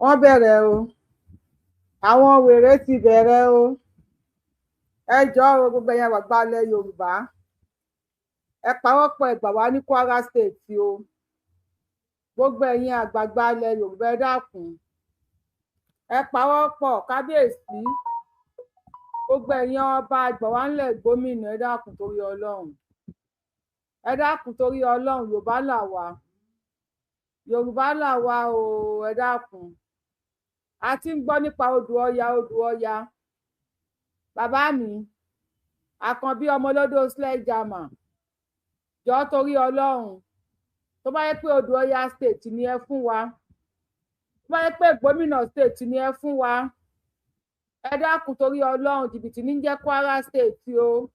wọ́n bẹ̀rẹ̀ o àwọn wèrè ti bẹ̀rẹ̀ o ẹ jọ̀ọ́ gbogbo ẹ̀yin àgbààgbà ilẹ̀ Yorùbá ẹ pawọ́pọ̀ ẹ gbà wá ní Kwara State o gbogbo ẹ̀yin àgbààgbà ilẹ̀ Yorùbá ẹ dákun ẹ pawọ́pọ̀ kábíyèsí gbogbo ẹ̀yin ọba àgbà wá ńlẹ̀ gómìnà ẹ dákun torí Ọlọ́run ẹ dákun torí Ọlọ́run Yorùbá là wá o ẹ dákun a ti ń gbọ́ nípa odò Ọya bàbá mi Àkànbí ọmọlódò sledgehammer jọ torí Ọlọ́run tó bá yẹ pé odò Ọya state ni ẹ fún wa tó bá yẹ pé gómìnà state ni ẹ fún wa ẹ dákun torí Ọlọ́run jìbìtì ní jẹ́ Kwara state o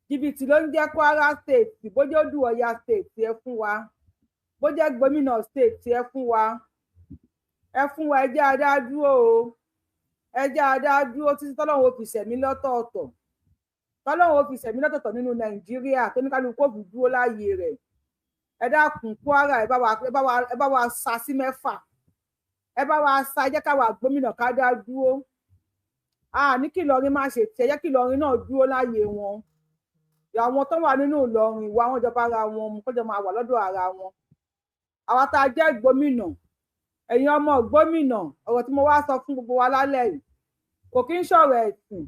jìbìtì ló ń jẹ́ Kwara state bójú odò Ọya state ẹ fún wa bó jẹ́ gómìnà state ẹ fún wa ẹ jẹ́ adádúró o ẹ jẹ́ adádúró títí tọ́lọ́run ó fi ṣẹ̀mí lọ́tọ̀ọ̀tọ̀ nínú Nàìjíríà tó ní kálukú kó fi dúró láàyè rẹ̀ ẹ dákun Kwara ẹ bá wa sa sí mẹ́fà ẹ bá wa sa ẹ jẹ́ káwa gómìnà ká dá dúró ní kí Ìlọrin má ṣe tiẹ̀ jẹ́ kí Ìlọrin náà dúró láàyè wọn àwọn tó wà nínú Ìlọrin ìwà wọn jọba ara wọn mú kọjọ máa wà lọ́dọ̀ ara wọn àwa tá a jẹ́ gómìnà ẹ̀yin ọmọ gómìnà ọ̀rọ̀ tí mo wá sọ fún gbogbo wa lálẹ́ yìí kò kí ń sọ̀rọ̀ ẹ̀sìn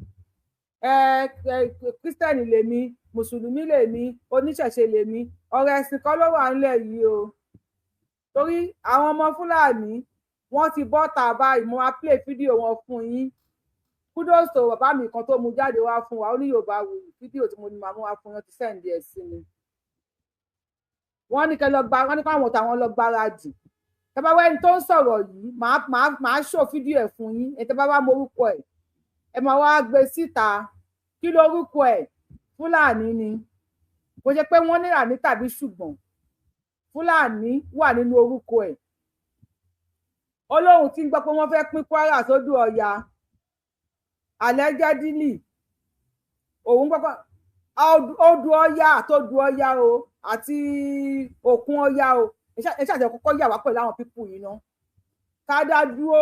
kírísítẹ́nì lèmi mùsùlùmí lèmi oníṣẹ̀ṣe lèmi ọ̀rọ̀ ẹ̀sìn kan ló wà nílẹ̀ yìí o torí àwọn ọmọ Fúlàní wọ́n ti bọ́ tà báyìí mo wá play fídíò wọn fún yín kudos to bàbá mi kan tó mú jáde wá fún wa ó ní Yorùbá wù fídíò tí mo ní máa mú wá fún yín ti sẹ́ǹdì ẹ̀ sí mi wọ́n ní káwọn táwọn lọ gbáradì tẹ́ bá wá ẹni tó ń sọ̀rọ̀ yìí màá ṣó fídíò ẹ̀ fún yín ẹ tẹ́ bá wá morúkọ ẹ̀ ẹ máa wá gbé síta kí lórúkọ ẹ̀ Fúlàní ni kò ṣe pé wọ́n níra ní tàbí ṣùgbọ́n Fúlàní wà nínú orúkọ ẹ̀ Olóhùn tí ń gbọ́ pé wọ́n fẹ́ pín Kwara sódò Ọya allegedly òun gbọ́ pé odò Ọya àtòdò Ọya o àti òkun Ọya o ẹ ṣàjẹ́ kọ́kọ́ yà wá pẹ̀lú àwọn pípù yìí ná ká dá dúró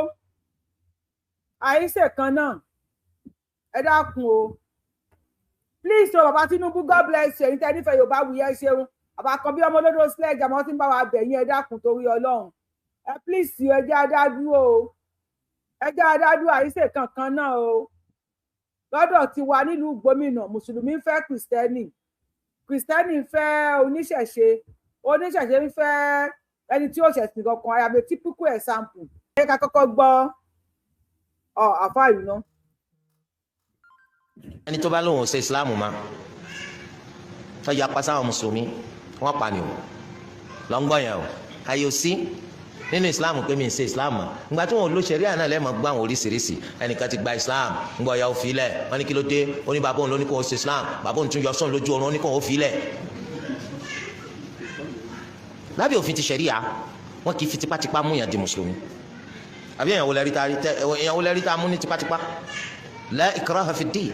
àìsè kan náà ẹ dákun o please o bàbá Tinubu God bless you ẹ̀yin tẹ́ nífẹ̀ẹ́ Yorùbá wù yẹn ṣeun bàbá Àkànbí ọmọlódò sledgehammer tí ń bá wa bẹ̀ yín ẹ dákun torí Ọlọ́run ẹ please ẹ jẹ́ adádúró o ẹ jẹ́ adádúró àìsè kankan náà o lọ́dọ̀ tiwa nílùú gómìnà mùsùlùmí ń fẹ́ kìrìsìtẹ́nì ń fẹ́ oníṣẹ̀ṣe ń fẹ́ ẹni tí ó ṣẹ̀sìn kankan I am a typical example ẹ ká kọ́kọ́ gbọ́ àfáà yìí ná. ẹni tó bá lóun ò ṣe Islam ma tó yapa sáwọn mùsùlùmí wọn pa ni o lọ́ngbọ̀n yẹn o ayò sí nínú Islam pé mi ń ṣe Islam mọ́ ìgbà tí wọn ò lo ṣẹ̀ríà náà lẹ́ẹ̀mọ́ gbọ́ àwọn oríṣiríṣi ẹnìkan ti gba Islam ńgbọ́ ya ó fi lẹ̀ wọ́n ní kí ló dé ó ní bàbá òun ló ní kó o ṣe Islam bàbá òun tún yọ sọ́n lójú oorun ó ní kó o fi lẹ̀. lábẹ́ òfin ti ṣẹ̀ríà wọn kì í fi tipátipá mú yàn di mùsùlùmí àbí èèyàn wo lẹ́rí tá a mú ní tipátipá la ikraha fi ddin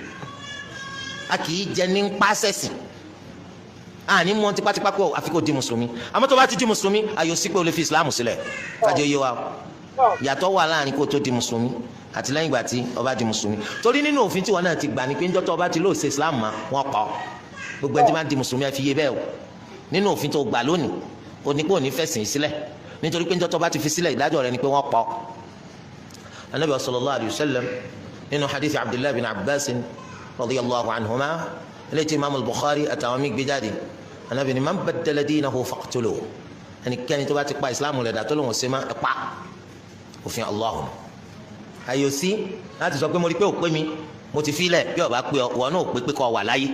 a kì í jẹ ní pàṣẹsì ní mú tipátipá kó àfi kó di mùsùlùmí àmọ́ tó bá ti di mùsùlùmí ayò sí pé o lè fi Islam sílẹ̀ kájọ yé wa yàtọ̀ wà láàrin kó tó di mùsùlùmí àti lẹ́yìn ìgbà tí o bá di mùsùlùmí torí nínú òfin tí wọn náà ti gbà ní pé ńjọ́ tó o bá ti lóò ṣe Islam ma wọn kọ́ gbogbo ẹni tí wọ́n di mùsùlùmí ẹ fi yé bẹ́ẹ̀ o nínú òfin tó gbà lónìí o ní pé o ní fẹ̀sìn sílẹ̀ nítorí pé ńjọ́ tó o bá ti fi sílẹ̀ ìdájọ́ rẹ̀ ni pé wọ́n kọ́ Ànábì sallallahu alayhi wa sallam nínú hadith Abdullahi bin Abbas radiyallahu anhuma eléyìí Imam al-Bukhari àtàwọn míì gbé jáde Ànábì ní man baddala dinahu faqtuluhu ẹnikẹ́ni tó bá ti pa ìsìláàmù rẹ̀ dà tó lóun ṣe má ẹ pa òfin Allahum ayò sí láti sọ pé mo rí pé ò pé mi mo ti filẹ̀ bí ọba pé ọ náà ò pé pé kọ́ wà láyé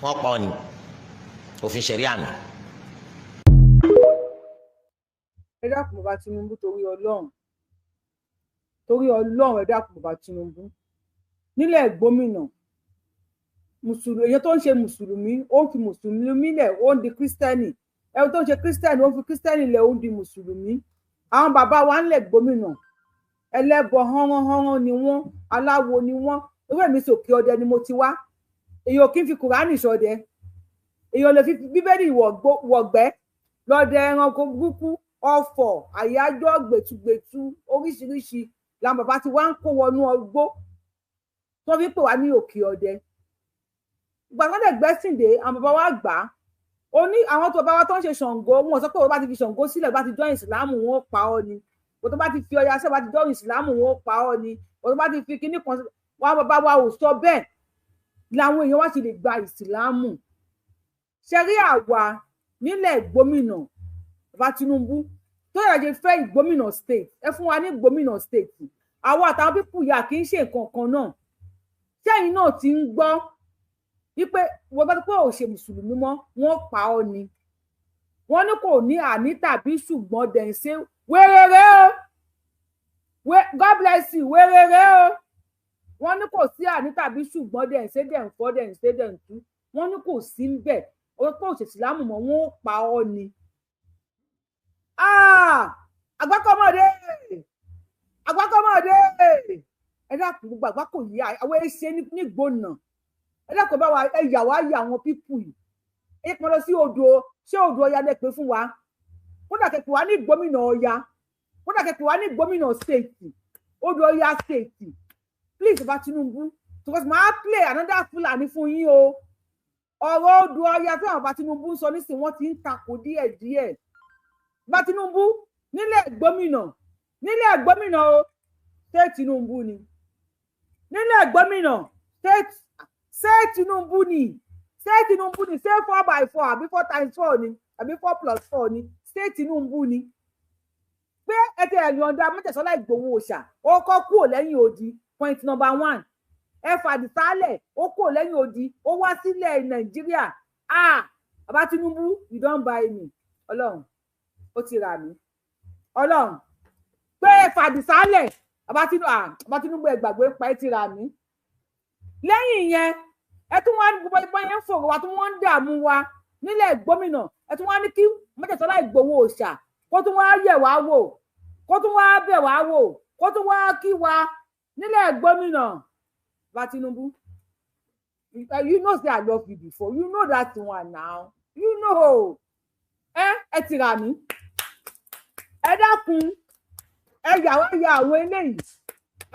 wọ́n pa ọ ní òfin ṣẹ̀ríà nù. ẹ dákun bàbá Tinubu torí Ọlọ́run ẹ dákun bàbá Tinubu nílẹ̀ gómìnà mùsùlùmí èyí tó ń ṣe mùsùlùmí ó ń fi mùsùlùmí lẹ̀ ó ń di kírísítẹ́nì ẹni tó ń ṣe kírísítẹ́nì ó ń fi kírísítẹ́nì lẹ̀ ó ń di mùsùlùmí àwọn bàbá wa ńlẹ̀ gómìnà ẹlẹ́bọ hánránhánrán ni wọ́n aláwo ni wọ́n ewé mi sòkè ọdẹ ni mo ti wá èyàn kì í fi kùránì ṣọdẹ èyàn lè fi bíbélì wọ̀gbẹ́ lọ́dẹ ẹranko burúkú ọ̀fọ̀ àyájọ́ gbẹ̀tugbẹ̀tu oríṣiríṣi làwọn bàbá ti wá ń kó wọnú ọgbó tó fi pè wá ní òkè ọdẹ ìgbà tó dẹ̀ gbẹ́sìn dé àwọn bàbá wa gbà á ó ní àwọn tó bá wa tó ń ṣe Ṣàngó wọn sọ pé ó bá ti fi Ṣàngó sílẹ̀ bá ti jọ́ ìsìlámù wọn ó pa ọ́ ni ó tó bá ti fi Ọya sílẹ̀ bá ti jọ́ ìsìlámù wọn ó pa ọ́ ni ó tó bá ti fi kinní kan wá bàbá wa ò sọ bẹ́ẹ̀ làwọn èèyàn wá ti lè gba ìsìlámù ṣẹ́rí àwa nílẹ̀ gómìnà bàbá Tinubu tó yẹ jẹ́ fẹ́ ìgbómìnà state ẹ fún wa ní gómìnà state àwọn àtàwọn pípù yà kì í ṣe nǹkan kan náà sẹ́yìn náà ti ń gbọ́ wípé wọ́n bá pé ò ṣe mùsùlùmí mọ́ wọ́n pa ọ́ ni wọ́n ní kò ní àní tàbí ṣùgbọ́n dẹ̀ ń ṣe wéréré o God bless you wéréré o wọ́n ní kò sí àní tàbí ṣùgbọ́n dẹ̀ ń ṣe dẹ̀ ń fọ́ dẹ̀ ń ṣe dẹ̀ ń tú wọ́n ní kò sí ń bẹ̀ ó pé ò ṣe ìsìlámù mọ́ wọ́n pa ọ́ ni. Àgbákọ́mọdé ẹ dákun gbogbo àgbákò yìí àwọn ẹṣẹ nígbónà ẹ dákun bá wa ẹyà wá yà àwọn pípù yìí ẹ pọn lọ sí odò ṣé odò Ọya lè pè fún wa kódà kẹpẹ wá ní gómìnà Ọya kódà kẹpẹ wá ní gómìnà stéètì odò Ọya stéètì please bá Tinubu because máa play another Fúlàní fún yín o ọ̀rọ̀ odò Ọya tí àwọn bá Tinubu ń sọ nísìnyí wọ́n ti ń takò díẹ̀díẹ̀ bá Tinubu nílẹ̀ gómìnà o ṣé Tinubu ni nílẹ̀ gómìnà ṣé Tinubu ni ṣé 4x4 àbí 4x4 ni àbí 4+4 ni ṣé Tinubu ni pé ẹtẹ ẹ̀yọ̀ǹda Mọ́tẹ̀sọ́lá Ìgbòho Òòṣà ó kọ́ kúrò lẹ́yìn odi point number 1 ẹ fàdísálẹ̀ ó kúrò lẹ́yìn odi ó wá sílẹ̀ Nàìjíríà bàbá Tinubu you don buy me Ọlọ́run ó ti rà mí Ọlọ́run pé fàdísálẹ̀ bàbá Tinubu ẹ gbàgbé pa ẹ ti rà mí lẹ́yìn yẹn ẹ tún wá ní gbogbo ìbọn yẹn ń fòrò wa tí wọ́n ń dààmú wa nílẹ̀ gómìnà ẹ tún wá ní kí Mọ́tẹ̀sọ́lá Ìgbòho Òòṣà kó tún wá yẹ̀ wá wò kó tún wá bẹ̀ wá wò kó tún wá kí wa nílẹ̀ gómìnà bàbá Tinubu you know say I love you before you know that one now you know ẹ ti rà mí ẹ dákun ẹ yà wá ya àwọn eléyìí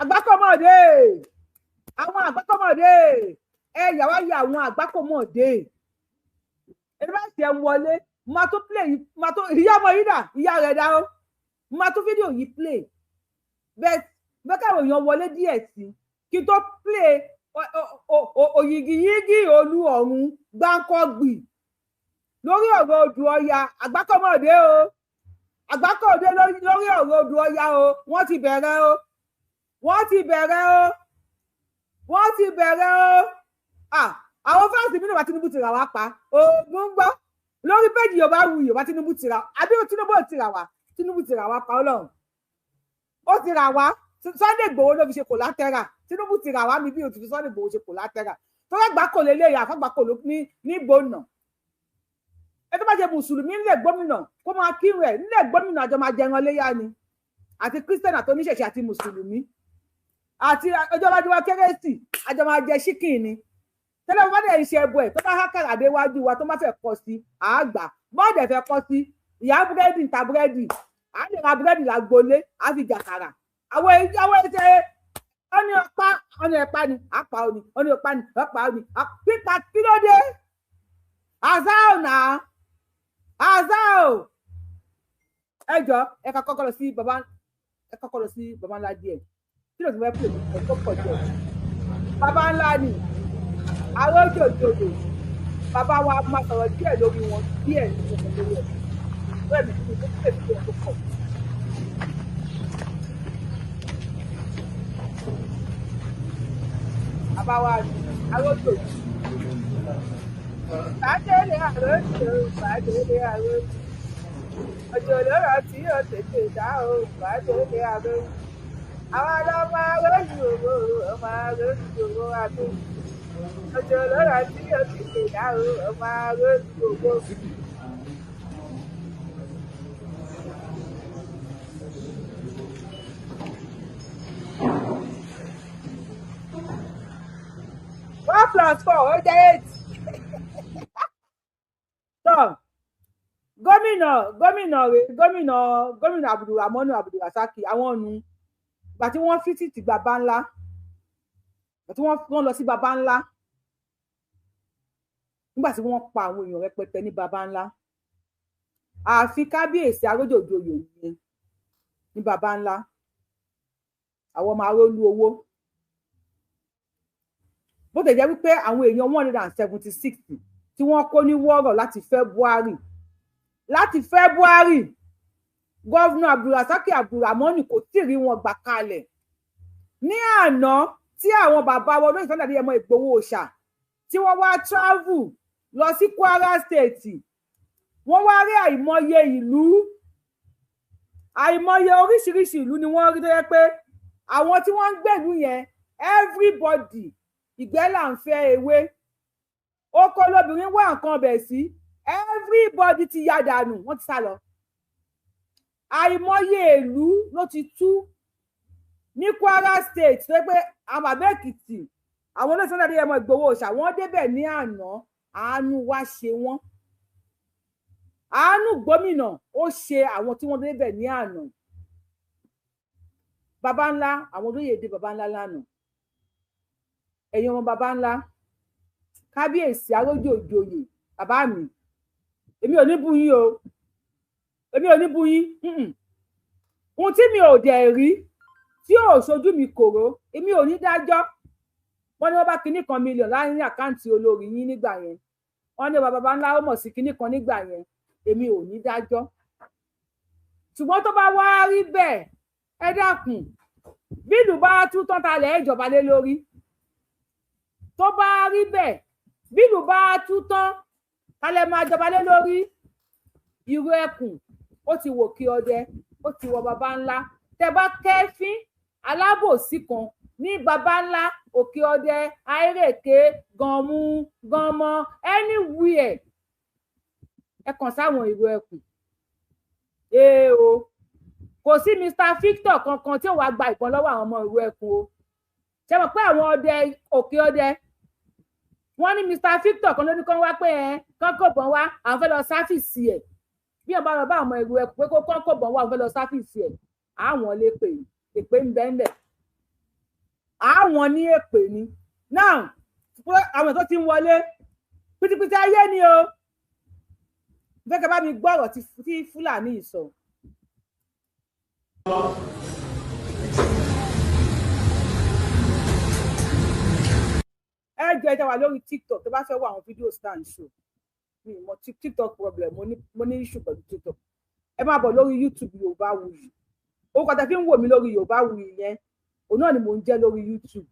àgbákọ́mọdé àwọn àgbákọ́mọdé ẹ yà wá ya àwọn àgbákọ́mọdé ẹ bá ṣe wọlé máa tó play máa tó ìyá ọmọ yìí dà ìyá rẹ̀ dá o máa tó fídíò yìí play bẹ́ẹ̀ káwọn èèyàn wọlé díẹ̀ sí kí n tó play òyìgìyìgì olú ọ̀run gbáǹkọ́gbì lórí ọ̀rọ̀ odò Ọya àgbákọ́mọdé o àgbákọ́mọdé lórí ọ̀rọ̀ odò Ọya o wọ́n ti bẹ̀rẹ̀ o àwọn fáǹsì mi náà bá Tinubu ti rà wá pa oògùn gbọ́ lórí péjì Yorùbá wù Yorùbá Tinubu ti rà àbí Tinubu ò ti rà wá Tinubu ti rà wá pa Ọlọ́run ó ti rà wá Sunday Igboho ló fi ṣe kòlátẹ́rà Tinubu ti rà wá mi bí òtún Sunday Igboho ṣe kòlátẹ́rà tó lágbàkò lélẹ́yà àfàgbàkò ní gbóná ẹ tó bá jẹ mùsùlùmí nílẹ̀ gómìnà kó máa kírun ẹ̀ nílẹ̀ gómìnà àjọ máa jẹran léyà ni àti Christian àti oníṣẹ̀ṣẹ̀ àti mùsùlùmí àti ọjọ́ iwájú wa kérésì àjọ máa jẹ ṣíkìn ni tẹ́lẹ̀ wọ́n bá dẹ̀ ń ṣe ẹbọ ẹ̀ tó bá hákàrà déwájú wa tó má fẹ́ kọ́ sí àgbà bọ́ọ̀dẹ̀ fẹ́ kọ́ sí ìyá búrẹ́dì ń ta búrẹ́dì à lè ra búrẹ́dì lágbolé á fi jàkàrà àwọn ẹ̀ṣẹ̀ ọ̀nì ẹ̀pá ni àpá òní ọ̀nì ẹ̀pá ni ọ̀pá òní pípa kí ló dé azao náà azao ẹjọ́ ẹ ká kọ́kọ́ lọ sí baba ńlá díẹ̀ kí ló ti fẹ́ pè mí ẹ̀kọ́ pọ̀ jẹ́ baba ńlá ni àwọn òjòjòjò bàbá wa máa sọ̀rọ̀ díẹ̀ lórí wọn díẹ̀ nínú lórí ẹ̀ bẹ́ẹ̀ ni kí n tó pè tó pọ̀. bàbá wa ni àwọn òjòjò bàdélé àròjò bàdélé àròjò òjò lọ́rọ̀ tí yóò tètè dá o bàdélé àròjò àwọn ọlọ́mọ àròjò ọmọ àròjò àbí òjò lọ́rọ̀ tí yóò tètè dá o ọmọ àròjò. One plus four ó jẹ́ 8. So gómìnà gómìnà Abdulrahman Abdulrasaki àwọn ọ̀nù ìgbà tí wọ́n fíṣítì bàbá ńlá ìgbà tí wọ́n lọ sí bàbá ńlá nígbà tí wọ́n pa àwọn èèyàn rẹpẹtẹ ní bàbá ńlá àfi kábíyèsí arójòjòyè yìí ní bàbá ńlá àwọn ọmọ arólú owó bó tẹ̀ jẹ́ wípé àwọn èèyàn 176 tí wọ́n kó ní wọ́rọ̀ láti February gọ́vnà Abdulrasaki Abdulrahman kò tí ì rí wọn gbà kalẹ̀ ní àná tí àwọn bàbá wọn lóyè Sunday Adéyẹmọ Ìgbòho Òòṣà tí wọ́n wá travel lọ sí Kwara State wọ́n wá rí àìmọye ìlú àìmọye oríṣiríṣi ìlú ni wọ́n rí tó yẹ pé àwọn tí wọ́n ń gbèlú yẹn everybody ìgbẹ́ là ń fẹ́ ewé oko lóbìnrin wá nǹkan ọbẹ̀ sí everybody ti ya dànù wọ́n ti sá lọ àìmọye ìlú ló ti tú ní Kwara State tó yẹ pé àwọn bàbá Èkìtì àwọn olóṣèlú Sunday Adéyẹmọ Ìgbòho Òòṣà wọ́n débẹ̀ ní àná àánú wá ṣe wọ́n àánú gómìnà ó ṣe àwọn tí wọ́n débẹ̀ ní àná baba ńlá àwọn olóyè dé baba ńlá lánàá ẹ̀yin ọmọ baba ńlá kábíyèsí arójòjòyè bàbá mi èmi ò ní bú yín o èmi ò ní bú yín ohun tí mi ò dẹ̀ rí tí ò ṣojú mi kòró èmi ò ní dájọ́ wọ́n ní wọ́n bá kinní kan mílíọ̀nù láàrin àkáǹtì olórí yín nígbà yẹn wọ́n ní baba ńlá ó mọ̀ sí kinní kan nígbà yẹn èmi ò ní dájọ́ ṣùgbọ́n tó bá wá rí bẹ́ẹ̀ ẹ dákun bí ìlú bá tú tán ta lẹ̀ ìjọba lé lórí tó bá rí bẹ́ẹ̀ bí ìlú bá tú tán ta lẹ̀ máa jọba lé lórí irú ẹkùn ó ti wò kí ọdẹ ó ti wọ baba ńlá tẹ bá kẹfín alábòsí kan ní baba ńlá òkè ọdẹ àìrèké gànmú gànmọ anywhere ẹ kàn sáwọn ìró ẹkùn o kò sí Mr. Victor kankan tí ó wàá gba ìbọn lọ́wọ́ àwọn ọmọ ìró ẹkùn o ṣe mọ̀ pé àwọn ọdẹ òkè ọdẹ wọ́n ní Mr. Victor kan ló ní kán wá pé kán kò bọ́n wá àwọn fẹ́ lọ sáfìsì ẹ̀ bí ọba lọ bá àwọn ìró ẹkùn pé kán kò bọ́n wá àwọn fẹ́ lọ sáfìsì ẹ̀ àwọn lè pè èpè ń bẹ́ńbẹ́ àwọn ní èpè ni náà àwọn tó ti ń wọlé pìtìpìtì ayé ni o fẹ́ kẹ́ bá mi gbọ́ ọ̀rọ̀ tí Fúlàní sọ. ẹ jẹ́ ìjà wà lórí TikTok tó bá fẹ́ wọ àwọn fídíò stand show mi mọ TikTok problem mo ní issue pẹ̀lú TikTok ẹ máa bọ̀ lórí YouTube Yorùbáwùyí orúkọ tẹ́ fi ń wò mí lórí Yorùbáwùyí yẹn òun náà ni mò ń jẹ́ lórí YouTube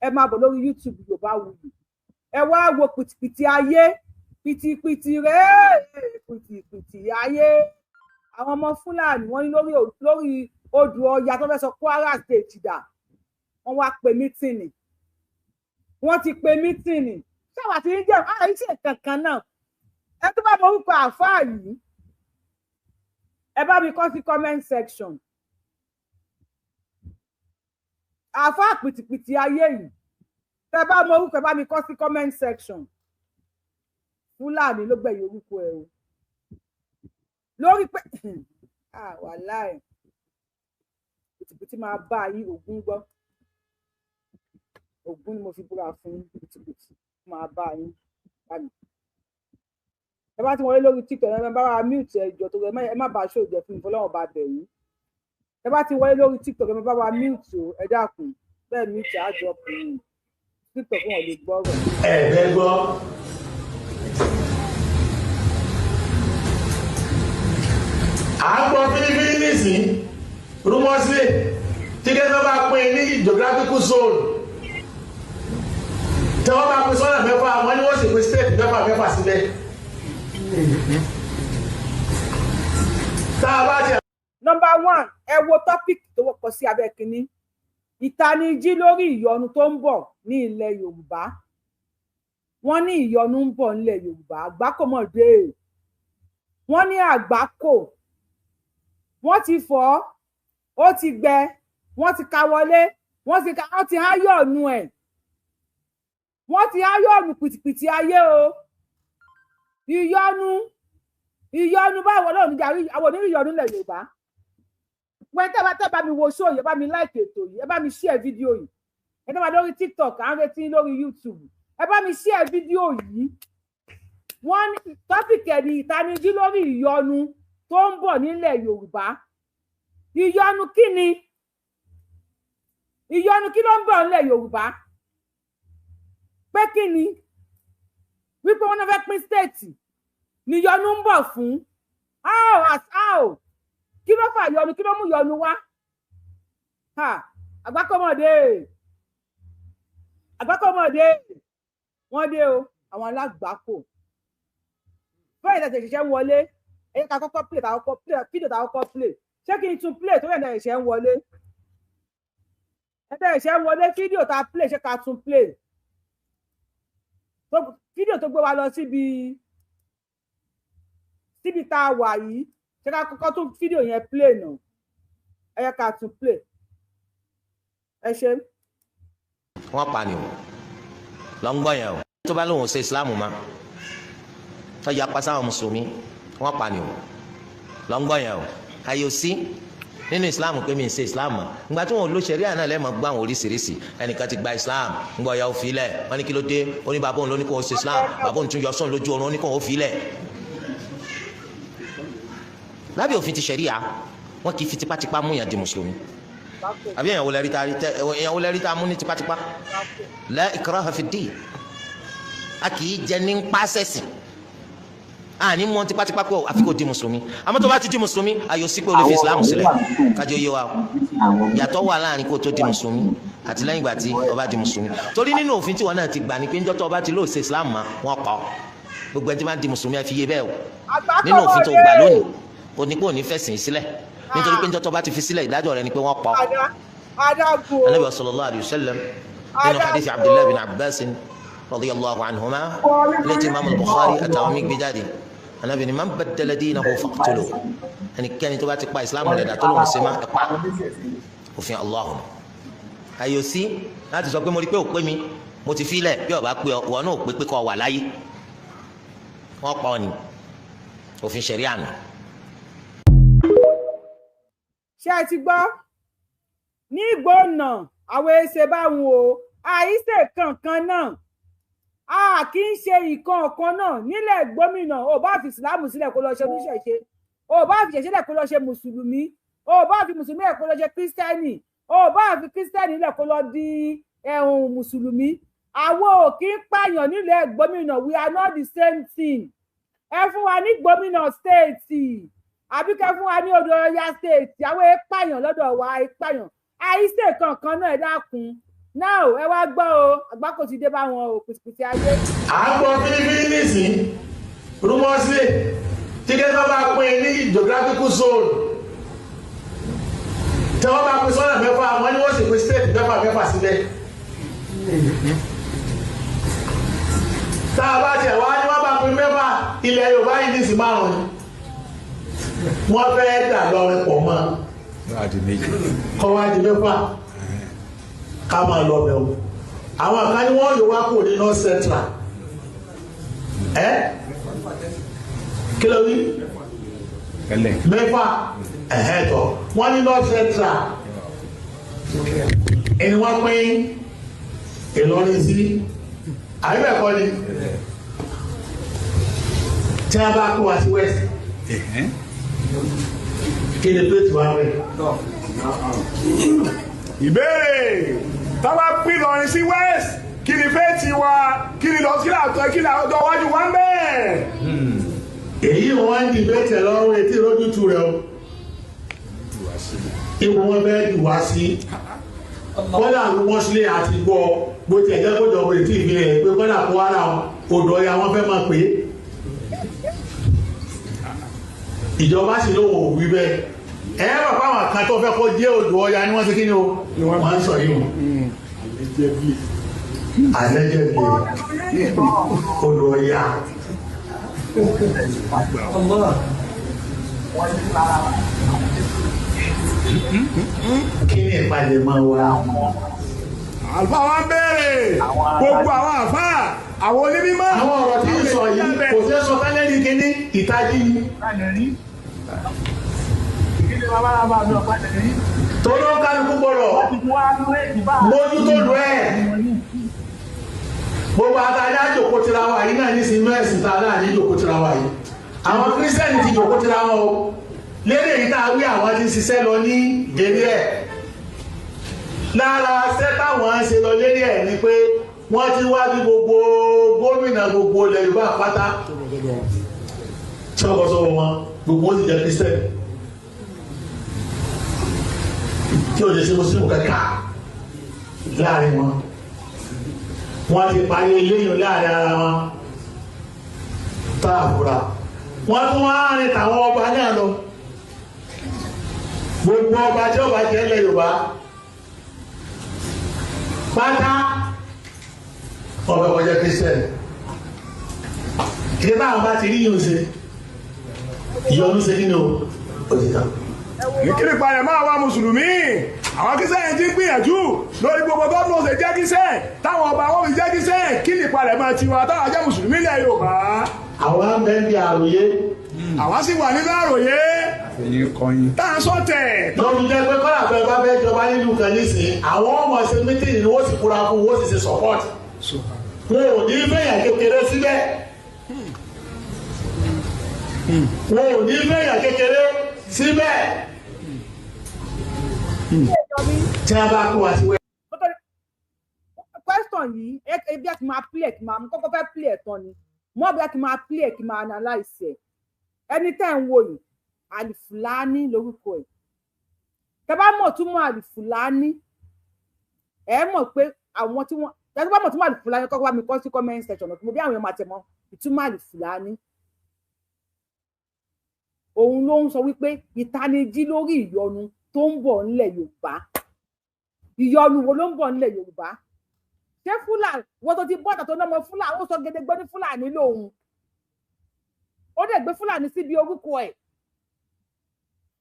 ẹ máa bọ̀ lórí YouTube Yorùbáwùyí ẹ wá wo pìtìpìtì ayé pìtìpìtì rèé pìtìpìtì ayé àwọn ọmọ Fúlàní wọ́n ní lórí odò Ọya tó fẹ́ sọ Kwara State dà wọ́n wá pe mítìnì wọ́n ti pe mítìnì ṣáwà tí ń jẹ́ àìṣe kankan náà ẹ tó bá mọ orúkọ àfáà yìí ẹ bá mi kọ sí comment section àfáà pìtìpìtì ayé yìí tẹ bá mọ orúkọ ẹ bá mi kọ sí comment section Fúlàní ló gbẹ̀yìn orúkọ ẹ o lórí pé wàláì pìtìpìtì máa bá yín Ògún gbọ́ Ògún ni mo fi búra fún pìtìpìtì máa bá yín báyìí ẹ bá ti wọlé lórí TikTok ẹ bá wa mute ẹjọ tó ẹ má bàa ṣó ìjẹ fún mi fọlọ́wọ́n bá bẹ̀ yín ẹ bá ti wọlé lórí TikTok ẹ bá wa mute o ẹ dákun bẹ́ẹ̀ mute àjọ fún TikTok wọn ò lè gbọ́rọ̀. ẹ bẹ gbọ́. à ń gbọ́ fínífíní nísìn rúmọ́sílẹ̀ tí kẹ́kẹ́ bá pín ní geographical zone tí wọ́n bá pín sọ́nà mẹ́fà wọ́n ní wọ́n sì pín state mẹ́fà síbẹ̀. tá a bá ti. Number 1 ẹ wo topic tó wọ́pọ̀ sí abẹ́ kínní ìtanijí lórí ìyọnu tó ń bọ̀ ní ilẹ̀ Yorùbá wọ́n ní ìyọnu ń bọ̀ nílẹ̀ Yorùbá àgbákòmọ̀dé wọ́n ní àgbákò wọ́n ti fọ́ ó ti gbẹ wọ́n ti ka wọlé wọ́n ti háyọ̀nù ẹ̀ wọ́n ti háyọ̀nù pìtìpìtì ayé o ìyọnu báwo lóun ní jàrí àwọn onírìn ìyọnu ilẹ̀ Yorùbá wẹ́n tẹ́ bá mi wo show yìí ẹ bá mi like ètò yìí ẹ bá mi share fídíò yìí ẹ tẹ́ bá lórí TikTok à ń retí lórí YouTube ẹ bá mi share fídíò yìí wọ́n tọ́pìkì ẹ̀ ní ìtanijí lórí ìyọnu tó ń bọ̀ nílẹ̀ Yorùbá ìyọnu kí ni ìyọnu kí ló ń bọ̀ nílẹ̀ Yorùbá pé kí ni wípé wọ́n náà fẹ́ pín stéètì níyọnu ń bọ̀ fún kí ló fà yọnu kí ló mú yọnu wá àgbákọ́mọdé wọ́n dé o àwọn alágbàákò fún ìdájọ́ ìṣẹ̀ṣẹ̀ ń wọlé ẹ̀yẹ́ ká kọ́kọ́ play fídíò tá kọ́kọ́ play ṣé kí n tún play tó yẹ̀ ẹ̀dá ìṣẹ̀ ń wọlé fídíò tá play ṣé ká tún play fídíò tó gbé wa lọ síbi tá a wà yìí ṣé ká kọ́kọ́ tún fídíò yẹn play náà ẹ̀yẹ́ ká tún play ẹ ṣe. wọ́n pa ni o lọ́ngbọ́n yẹn o tó bá lóun ṣe Islam ma tó yà pa sáwọn mùsùlùmí wọ́n pa ni o lọ́ngbọ́n yẹn o ayò sí nínú Islam pé mi ń ṣe Islam mọ́ ìgbà tí wọn ò lo ṣẹ̀ríà náà lẹ́ẹ̀mọ́ gbọ́ àwọn oríṣiríṣi ẹnìkan ti gba Islam ń gbọ́ ya ó fi lẹ̀ wọ́n ní kí ló dé ó ní bàbá òun ló ní kó o ṣe Islam bàbá òun tún yọ sọ́n lójú oorun ó ní kó o fi lẹ̀. lábẹ́ òfin ti ṣẹ̀ríà wọn kì í fi tipátipá mú yàn di mùsùlùmí àbí èèyàn wo lẹ́rí tá a mú ní tipátipá la ikraha fi ddin a kì í jẹ ní pàṣẹsì àní mú tipátipá pé àfi kò di mùsùlùmí àmọ́ tó bá ti di mùsùlùmí ayò sí pé o lè fi Islam sílẹ̀ kájọ yé wa o yàtọ̀ wà láàrin kó tó di mùsùlùmí àti lẹ́yìn ìgbà tí o bá di mùsùlùmí torí nínú òfin tí wọn náà ti gbà ní pé njọ́ tó o bá ti lóò ṣe Islam ma wọn pa ọ́ gbogbo ẹni tí wọ́n di mùsùlùmí ẹ fi yé bẹ́ẹ̀ o nínú òfin tó gbà lónìí o ní pé o ní fẹ̀sìn sílẹ̀ nítorí pé njọ́ tó o bá ti fi sílẹ̀ ìdájọ́ rẹ̀ ni pé wọ́n pa ọ́. Ànábì sallallahu alayhi wa sallam nínú hadith Abdullahi bin Abbas radiyallahu anhuma lẹ́tí Imam al-Bukhari àtàwọn mi gbé jáde Ànábì ní man baddala dinahu faqtuluhu ẹnikẹ́ni tó bá ti pa ìsìlámù rẹ̀ dà tó lóun ṣe má ẹ pa òfin Allah ayò sí láti sọ pé mo rí pé ò pé mi mo ti fi lẹ̀ bí ọba pé ọ wọn náà ò pé pé kọ́ wà láyé wọ́n pa ọ ní òfin ṣẹ̀ríà nù. ṣé ẹ ti gbọ́ ní ìgbóná àwọn èsè báwọn o àìsè kankan náà a kì í ṣe ìkan ọ̀kan náà nílẹ̀ gómìnà ò bá fi ìsìlámù sílẹ̀ kó lọ ṣe oníṣẹ̀ṣe ò bá fi ṣẹ̀ṣẹ̀ lẹ̀ kó lọ ṣe mùsùlùmí ò bá fi mùsùlùmí lẹ̀ kó lọ ṣe kírísítẹ́nì ò bá fi kírísítẹ́nì lẹ̀ kó lọ di mùsùlùmí àwọn ò kì í pààyàn nílẹ̀ gómìnà we are not the same thing ẹ fún wa ní gómìnà stéètì àbí kẹ fún wa ní odò Ọya stéètì àwọn èèpààyàn lọ́dọ̀ wa èèpààyàn àìsè kankan náà ẹ dákun náà ẹ wá gbọ́ o àgbákò ti dé bá wọn o kùtìkùtì ayé. à ń gbọ́ fílífílí nísìn rúmọ́sílẹ̀ tí kẹ́kọ̀ọ́ bá pín ní geographical zone tí wọ́n bá pín sọ́nà mẹ́fà wọ́n ní wọ́n sì pín state mẹ́fà síbẹ̀. tá a bá tiẹ̀ wá ní wọ́n bá pín mẹ́fà ilẹ̀ Yorùbá yìí ní ìsìn márùn-ún wọ́n fẹ́ dà lọ́rin pọ̀ mọ́ kọ́ wá di mẹ́fà ká máa lọ bẹ̀ o àwọn kan ní wọ́n yóò wá kó ní north central kí ló wí mẹ́fà tọ̀ wọ́n ní north central ẹni wọ́n pín Ìlọrin sí àyíbẹ̀kọ́ ni tí a bá kó wá sí west kí ni pé tí wàá rẹ̀. ìbéèrè táwa pín Ìlọrin sí west kí ni fẹ́ ti wá kí ni lọ kí làtọ̀ kí làtọ̀ wájú wá ń bẹ́ẹ̀. èyí wọn ń dìbẹ́ tẹ̀ lọ́rùn etí lójútu rẹ o ipò wọn bẹ́ẹ̀ dùn wá sí kọ́dà wọ́n sílé àti gbọ́ bó tiẹ̀ jẹ́ kó jọ̀wọ́ etí ìbílẹ̀ pé kọ́dà kó ara odò Ọya wọn fẹ́ máa pè é ìjọba sì ló wò wí bẹ́ẹ̀ ẹ bàbá àwọn kan tó fẹ́ kó jẹ́ odò Ọya ni wọ́n ti kí ni o wọ́n ń sọ yìí o àlẹ́jẹ̀ bí odò Ọya kí ni ìpàdé máa wá. àlùfáà wa ń béèrè gbogbo àwọn àfáà àwọn onímọ̀. àwọn ọ̀rọ̀ tí ń sọ yìí kò sí sọ tálẹ́ ní kíní ìtají ni. tó ló ń kálukú gbọ́dọ̀ mójútó lù ẹ́ gbogbo àtàlẹ́ àjòkó tira wa yìí náà ní sinú ẹ̀sìn tá a náà ní ìjòkó tira wa yìí àwọn kírísítẹ́nì ti jòkó tira wọn o lédè yìí tá a wí àwọn ti ṣiṣẹ́ lọ ní gèrè ẹ̀ lára ṣẹ́ táwọn ń ṣe lọ lédè ẹ̀ ni pé wọ́n ti wá bí gbogbo gómìnà gbogbo ilẹ̀ Yorùbá pátá ṣọ́kọ̀ṣọ́ wọn gbogbo ó sì jẹ́ kírísítẹ́nì tí ó lè ṣe mùsùlùmí kankan láàrin wọn wọ́n ti parí eléyìn láàrin ara wọn táàbùrà wọ́n tún wá rìn tàwọn ọba náà lọ gbogbo ọba tí ọba jẹ́ ilẹ̀ Yorùbá pátá ọba kọjá Kristian kí báwọn bá ti rí yóò ṣe ìyọnu ṣe nínú òtítà. Ìkíni palẹ̀ máa wá Mùsùlùmí àwọn kíṣẹ́ ti ń gbìyànjú lórí gbogbo gómìnà ṣe jẹ́ kíṣẹ́ táwọn ọba wọn fi jẹ́ kíṣẹ́ kí ni palẹ̀ máa tiwa táwọn ajá Mùsùlùmí ilẹ̀ Yorùbá. àwọn abẹ́ndì àròyé. àwa sì wà nínú àròyé. tá à ń sọ̀tẹ̀. lọ́dún jẹ́ pé kọ́lá bẹ́ẹ̀ bá bẹ́ẹ̀ jọba nínú kan nísìnyí àwọn ọmọ ṣe mítìnì ni wọ́n sì kúra fún wọ́n sì ṣe support. wọn ò ní fẹ̀yàn kékeré síbẹ̀. wọn ò ní fẹ̀yàn kékeré síbẹ̀. tí a bá kó wa sí wẹ́. question yìí ebi àti máa play kí máa kọ́kọ́ fẹ́ play ẹ̀tàn ni mo bí àti máa play kí máa analyse ẹ̀ ẹni tẹ́ ń wò yìí Alifulani lórúkọ ẹ̀ tẹ́ bá mọ̀ túmọ̀ Alifulani ẹ̀ mọ̀ pé àwọn tí wọ́n tẹ́ bá mọ̀ túmọ̀ Alifulani kọ́kọ́ bá mi kọ́ sí comment section mo bí àwọn èèyàn máa tẹ̀ mọ́ ìtumọ̀ Alifulani òun ló ń sọ wípé ìtanijí lórí ìyọnu tó ń bọ̀ nílẹ̀ Yorùbá ìyọnu wo ló ń bọ̀ nílẹ̀ Yorùbá ṣé Fúlàní wọ́n tó ti bọ́ta tó náà mọ Fúlàní ó sọ gédégbé ní Fúlàní lòun ó dẹ̀ gbé Fúlàní síbi orúkọ ẹ̀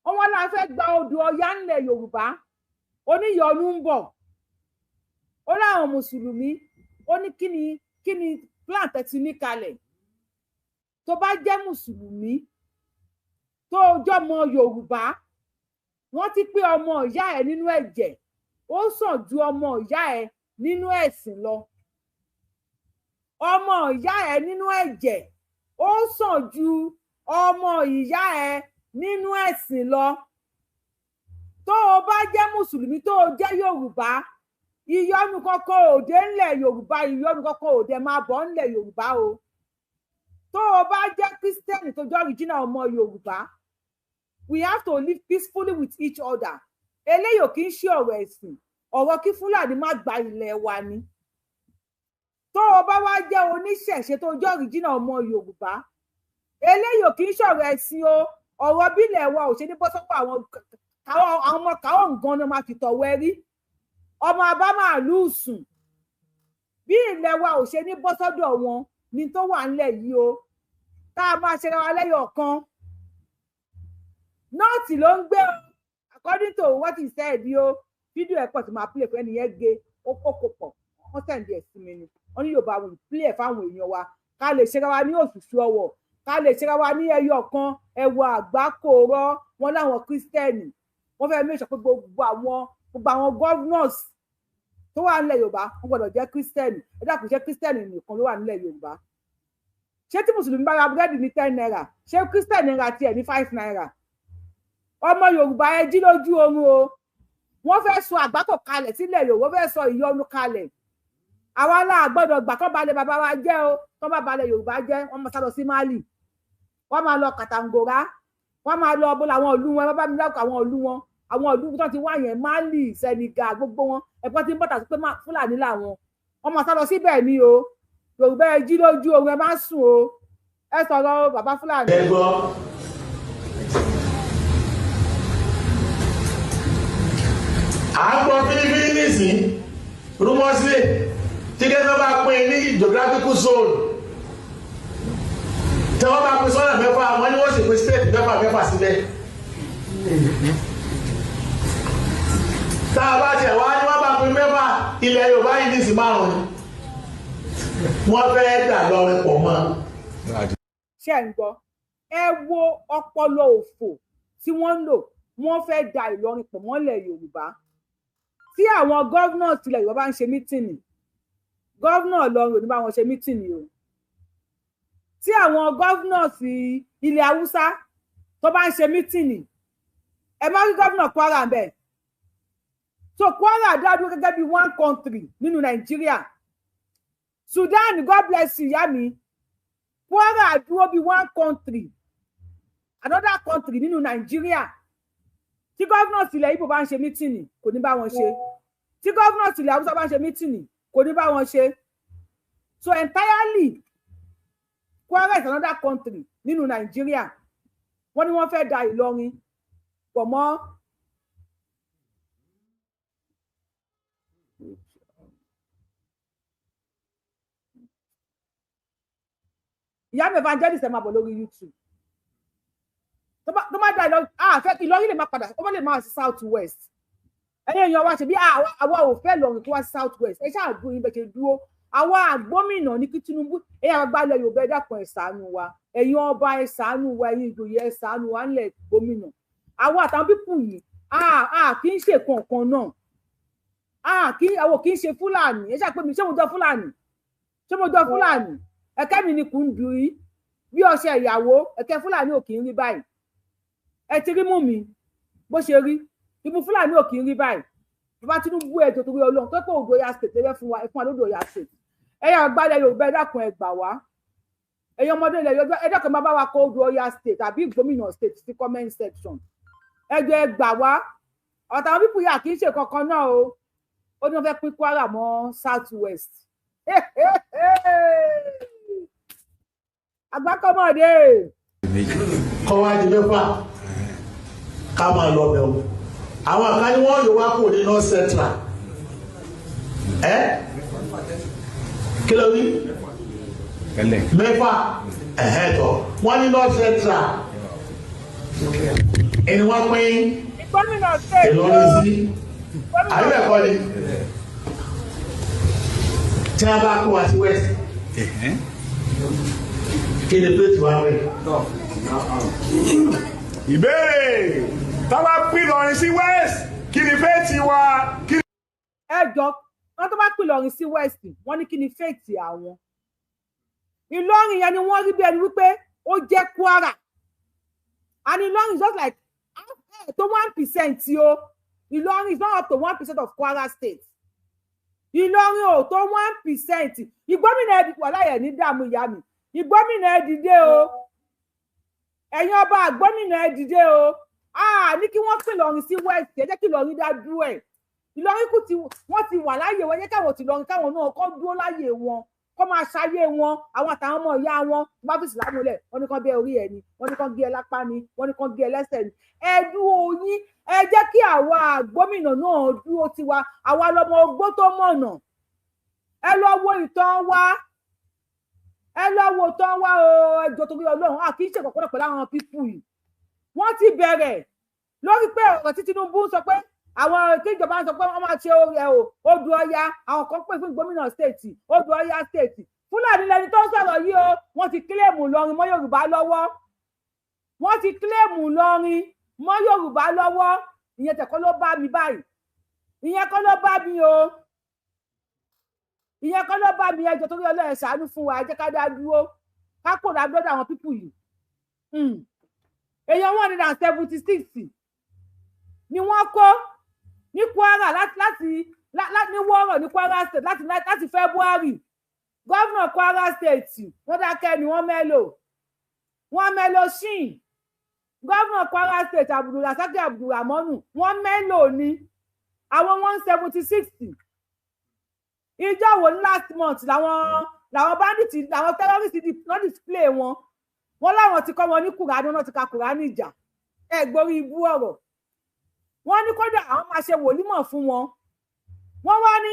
wọ́n wá láà fẹ́ gba odò Ọya nílẹ̀ Yorùbá oníyọnu ń bọ̀ ó láwọn Mùsùlùmí ó ní kíni plan tẹ̀tí ní kalẹ̀ tó bá jẹ́ Mùsùlùmí tó jọmọ Yorùbá wọ́n ti pé ọmọ ìyá ẹ̀ nínú ẹ̀jẹ̀ ó sàn ju ọmọ ìyá ẹ̀ nínú ẹ̀sìn lọ ọmọ ìyá ẹ̀ nínú ẹ̀jẹ̀ ó sàn ju ọmọ ìyá ẹ̀ nínú ẹ̀sìn lọ tó o bá jẹ́ Mùsùlùmí tó o jẹ́ Yorùbá ìyọnu kankan òde ńlẹ̀ Yorùbá ìyọnu kankan òde máa bọ̀ ńlẹ̀ Yorùbá o tó o bá jẹ́ Kírísítẹ́nì tó jẹ́ original ọmọ Yorùbá we have to live peacefully with each other eléyìí ò kì í ṣe ọ̀rọ̀ ẹ̀sìn ọ̀rọ̀ kí Fúlàní má gba ilẹ̀ wa ni tó o bá wá jẹ́ oníṣẹ̀ṣe tó jẹ́ original ọmọ Yorùbá eléyìí ò kì í ṣọ̀rọ̀ ẹ̀sìn o ọ̀rọ̀ bílẹ̀ wa ò ṣe ní bọ́sọ́pọ̀ àwọn ọmọ káwọn gan ni máa fi tọ̀wọ́ ẹrí ọmọ abámàálù sùn bí ilẹ̀ wa ò ṣe ní bọ́sọ́dọ̀ wọn ni tó wà ńlẹ̀ yìí o tá a máa ṣe ra wa lẹ́yọ̀ kan nọ́ọ̀tì ló ń gbé o according to what he said o fídíò ẹ̀pọ̀ tí máa play fún ẹnìyẹn gé ó kó pọ̀ wọ́n sẹ̀ǹdì ẹ̀ sí mi ni wọ́n ní Yorùbá wò play ẹ̀ fáwọn èèyàn wa ká lè ṣe ra wa ní òṣùṣù ọwọ̀ ká lè ṣe ra wa ní ẹyọ kan ẹwà àgbákòrọ wọn láwọn Kírísítẹ́nì wọ́n fẹ́ make sure pé gbogbo àwọn governors tó wà nílẹ̀ Yorùbá wọ́n gbọ́dọ̀ jẹ́ Kírísítẹ́nì ẹ dákun ṣe Kírísítẹ́nì nìkan ló wà nílẹ̀ Yorùbá ṣé tí Mùsùlùmí bá ra búrẹ́dì ní 10 naira ṣé Kírísítẹ́nì ra tiẹ̀ ní 5 naira ọmọ Yorùbá ẹ jí lójú oorun o wọ́n fẹ́ sọ àgbákò kalẹ̀ sílẹ̀ Yorùbá fẹ́ sọ ìyọnu kalẹ̀ àwa náà gbọ́dọ̀ gbà kán balẹ̀ bàbá wa jẹ́ o kán bá balẹ̀ Yorùbá jẹ́ wọ́n máa sá lọ sí Mali wọ́n máa lọ Kàtàngórá wọ́n máa lọ bó làwọn ìlú wọn bá mi lọ́kọ̀ àwọn ìlú wọn àwọn ìlú tó ti wá yẹn Mali Senegal gbogbo wọn ẹ̀gbọ́n ti ń bọ̀tà sí pé Fúlàní làwọn wọ́n máa sá lọ síbẹ̀ ni o Yorùbá ẹ jí lójú oorun ẹ má sùn o ẹ sọ̀rọ̀ bàbá Fúlàní. àgbọ̀ fílífílí nìsín rúmọ́sílẹ̀ tí kẹ́kẹ́ bá pín ní geographical zone tí wọ́n bá pín sọ́nà mẹ́fà wọ́n ní wọ́n sì pín state mẹ́fà síbẹ̀ tá a bá tiẹ̀ wá ní wọ́n bá pín mẹ́fà ilẹ̀ Yorùbá yìí ní sí 5 wọ́n fẹ́ dà lọ́rin pọ̀ mọ́. ṣé ń gbọ́ ẹ wo ọpọlọ òfò tí wọ́n ń lò wọ́n fẹ́ da Ìlọrin pọ̀ mọ́lẹ̀ Yorùbá tí àwọn gọ́vnà tilẹ̀ Yorùbá bá ń ṣe mítìnì gọ́vnà Ìlọrin ò ní bá wọn ṣe mítìnì o tí àwọn gọ́vnà sí ilẹ̀ Haúsá tó bá ń ṣe mítìnì ẹ má rí gọ́vnà Kwara ń bẹ̀ so Kwara dá dúró gẹ́gẹ́ bí one country nínú Nàìjíríà Sudan God bless you ìyá mi Kwara dúró bí one country another country nínú Nàìjíríà tí gọ́vnà sílẹ̀ Ìgbò bá ń ṣe mítìnì kò ní bá wọn ṣe tí gọ́vnà sílẹ̀ Haúsá bá ń ṣe mítìnì kò ní bá wọn ṣe so entirely Kwara is another country nínú Nàìjíríà wọ́n ní wọ́n fẹ́ da Ìlọrin pọ̀ mọ́ ìyá mi evangelist ẹ máa bọ̀ lórí YouTube tó má da Ìlọrin fẹ́ Ìlọrin lè máa padà ó lè máa sí south west ẹ̀yin èèyàn wa ṣe bí àwa ò fẹ́ Ìlọrin tó wá sí south west ẹ ṣáà dúró yín bẹ́ẹ̀ ṣe dúró àwa àgbómìnà ní kí Tinubu ẹ̀yà àgbàlẹ̀ Yorùbá ẹ dákun ẹ ṣàánú wa ẹ̀yin ọba ẹ ṣàánú wa ẹ̀yin ìjòyè ẹ ṣàánú wa ńlẹ̀ gómìnà àwa àtàwọn pípù yìí kì í ṣe kankan náà àwọn kì í ṣe Fúlàní ẹ ṣáà pé mi ṣé mo jọ Fúlàní ẹ̀kẹ́ mi ni kù ń du yìí bí ọṣẹ ìyàwó ẹ̀kẹ́ Fúlàní ò kì í rí báyìí ẹ ti rí mú mi bó ṣe rí ibu Fúlàní ò kì í rí báyìí bàbá Tinubu ẹjọ torí Ọlọ́run tó pé Odò Ọya state lẹfẹ fún wa lódò Ọya state ẹyà àgbàlẹ̀ Yorùbá ẹ dákun ẹ gbà wá ẹyọ ọmọdé ilẹ̀ Yorùbá ẹ dákun máa bá wa kọ Odò Ọya state àbí gómìnà state sí comment section ẹjọ ẹ gbà wá ọ̀tàwọn pípù yà kì í ṣe kankan náà o ó ní wọ́n fẹ́ pín Kwara mọ́ south west àgbákọ́mọdé kọ́wá di mẹ́fà ká máa lọ bẹ̀ o àwọn kan ní wọ́n lè wá kò ní north central kí ló wí mẹ́fà tọ̀ wọ́n ní north central ẹni wọ́n pín Ìlọrin sí àyẹ̀kọ́ ni tí a bá kó wa sí west kí ni plate wa wẹ̀. ìbéèrè táwa pín Ìlọrin sí west kí ni fẹ́ẹ̀tì wa. ẹjọ wọn tó bá pín Ìlọrin sí west wọn ní kí ni fẹ́ẹ̀tì àwọn Ìlọrin yẹn ni wọ́n rí bí ẹni wípé ó jẹ́ Kwara and Ìlọrin is just like to 1% o Ìlọrin is not up to 1% of Kwara state Ìlọrin ò tó 1% ìgbómìnà ẹ̀dì wà láyẹ̀ ní dààmú ìyá mi ìgbómìnà ẹ̀dìdé o ẹ̀yin ọba àgbómìnà ẹ̀dìdé o ní kí wọ́n pín Ìlọrin sí west ẹ jẹ́ kí Ìlọrin dá dúró ẹ̀ Ìlọrin kù tí wọ́n ti wà láyè wọn yẹ káwọn ti Ìlọrin káwọn náà kọ́ dúró láyè wọn kọ́ máa ṣayé wọn àwọn àtàwọn ọmọ ìyá wọn bá fi ìsìlámù lẹ̀ wọ́n ní kán bẹ́ orí ẹ̀ ni wọ́n ní kán gé ẹ lápá ni wọ́n ní kán gé ẹ lẹ́sẹ̀ ni ẹ dúró yín ẹ jẹ́ kí àwa gómìnà náà dúró tiwa àwa lọmọ ogbó tó mọ̀nà ẹ lọ wo ìtàn wa o ẹjọ́ torí Ọlọ́run kì í ṣe kọ̀kọ́ pẹ̀lú àwọn pípù yìí wọ́n ti bẹ̀rẹ̀ lórí pé ọ̀rọ̀ tí Tinubu sọ pé àwọn ìjọba sọ pé wọ́n máa ṣe Odò Ọya àwọn kan pè fún gómìnà stéètì Odò Ọya stéètì Fúlàní lẹni tó ń sọ̀rọ̀ yìí o wọ́n ti kílèmù Ìlọrin mọ́ Yorùbá lọ́wọ́ ìyẹn tẹ̀kọ́ ló bá mi báyìí ìyẹn kọ́ ló bá mi o ìyẹn kọ́ ló bá mi ẹjọ́ torí Ọlọ́run ṣàánú fún wa ẹ jẹ́ ká dá dúró ká kò dá gbọ́dọ̀ àwọn pípù yìí èèyàn 176 ni wọ́n kó ní Kwara láti ní wọ́ọ̀rọ̀ ní Kwara state láti February gọ́vnà Kwara state wọ́n dákẹ́ ni wọ́n mẹ́lò shin gọ́vnà Kwara state Abdulrasaq Abdulrahmanu wọ́n mẹ́lò ní àwọn 176 ìjọ wo ní last month làwọn bandits làwọn terrorists náà display wọn láwọn ti kọ́ wọn ní Kùránì náà ti ka Kùránì ìjà gborí ibú ọ̀rọ̀ wọ́n ní kódà àwọn máa ṣe wòlímọ̀ fún wọn wọ́n wá ní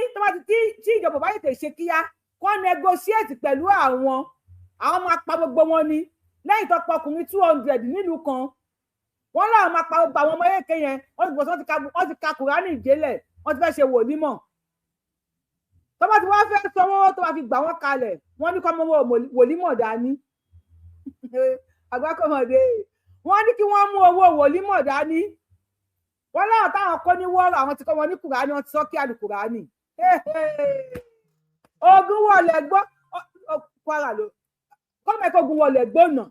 tí ìjọba bá tètè ṣe kíá kó negotiate pẹ̀lú àwọn máa pa gbogbo wọn ní lẹ́yìn tó pa ọkùnrin 200 nílùú kan wọ́n láwọn máa pa gbogbo àwọn ọmọ èké yẹn wọ́n ti ka Kùránì ìjẹ́lẹ̀ wọ́n ti fẹ́ ṣe wòlímọ̀ tó bá ti wá fẹ́ sanwó tó bá fi gbà wọ́n kalẹ̀ wọ́n ní kọ́ mọ́ wòlímọ̀ dání àgbákọ́mọdé wọ́n ní kí wọ́n mú owó wòlímọ̀ dání wọ́n láwọn táwọn kọ́ ní wọ́ọ̀rọ̀ àwọn ti kọ́ wọn ní kùránì wọ́n ti sọ kí àlù kùránì ogun wọlé gbọ́ kwara ló kọ́mọ̀ ẹ̀kọ́ ogun wọlé gbóná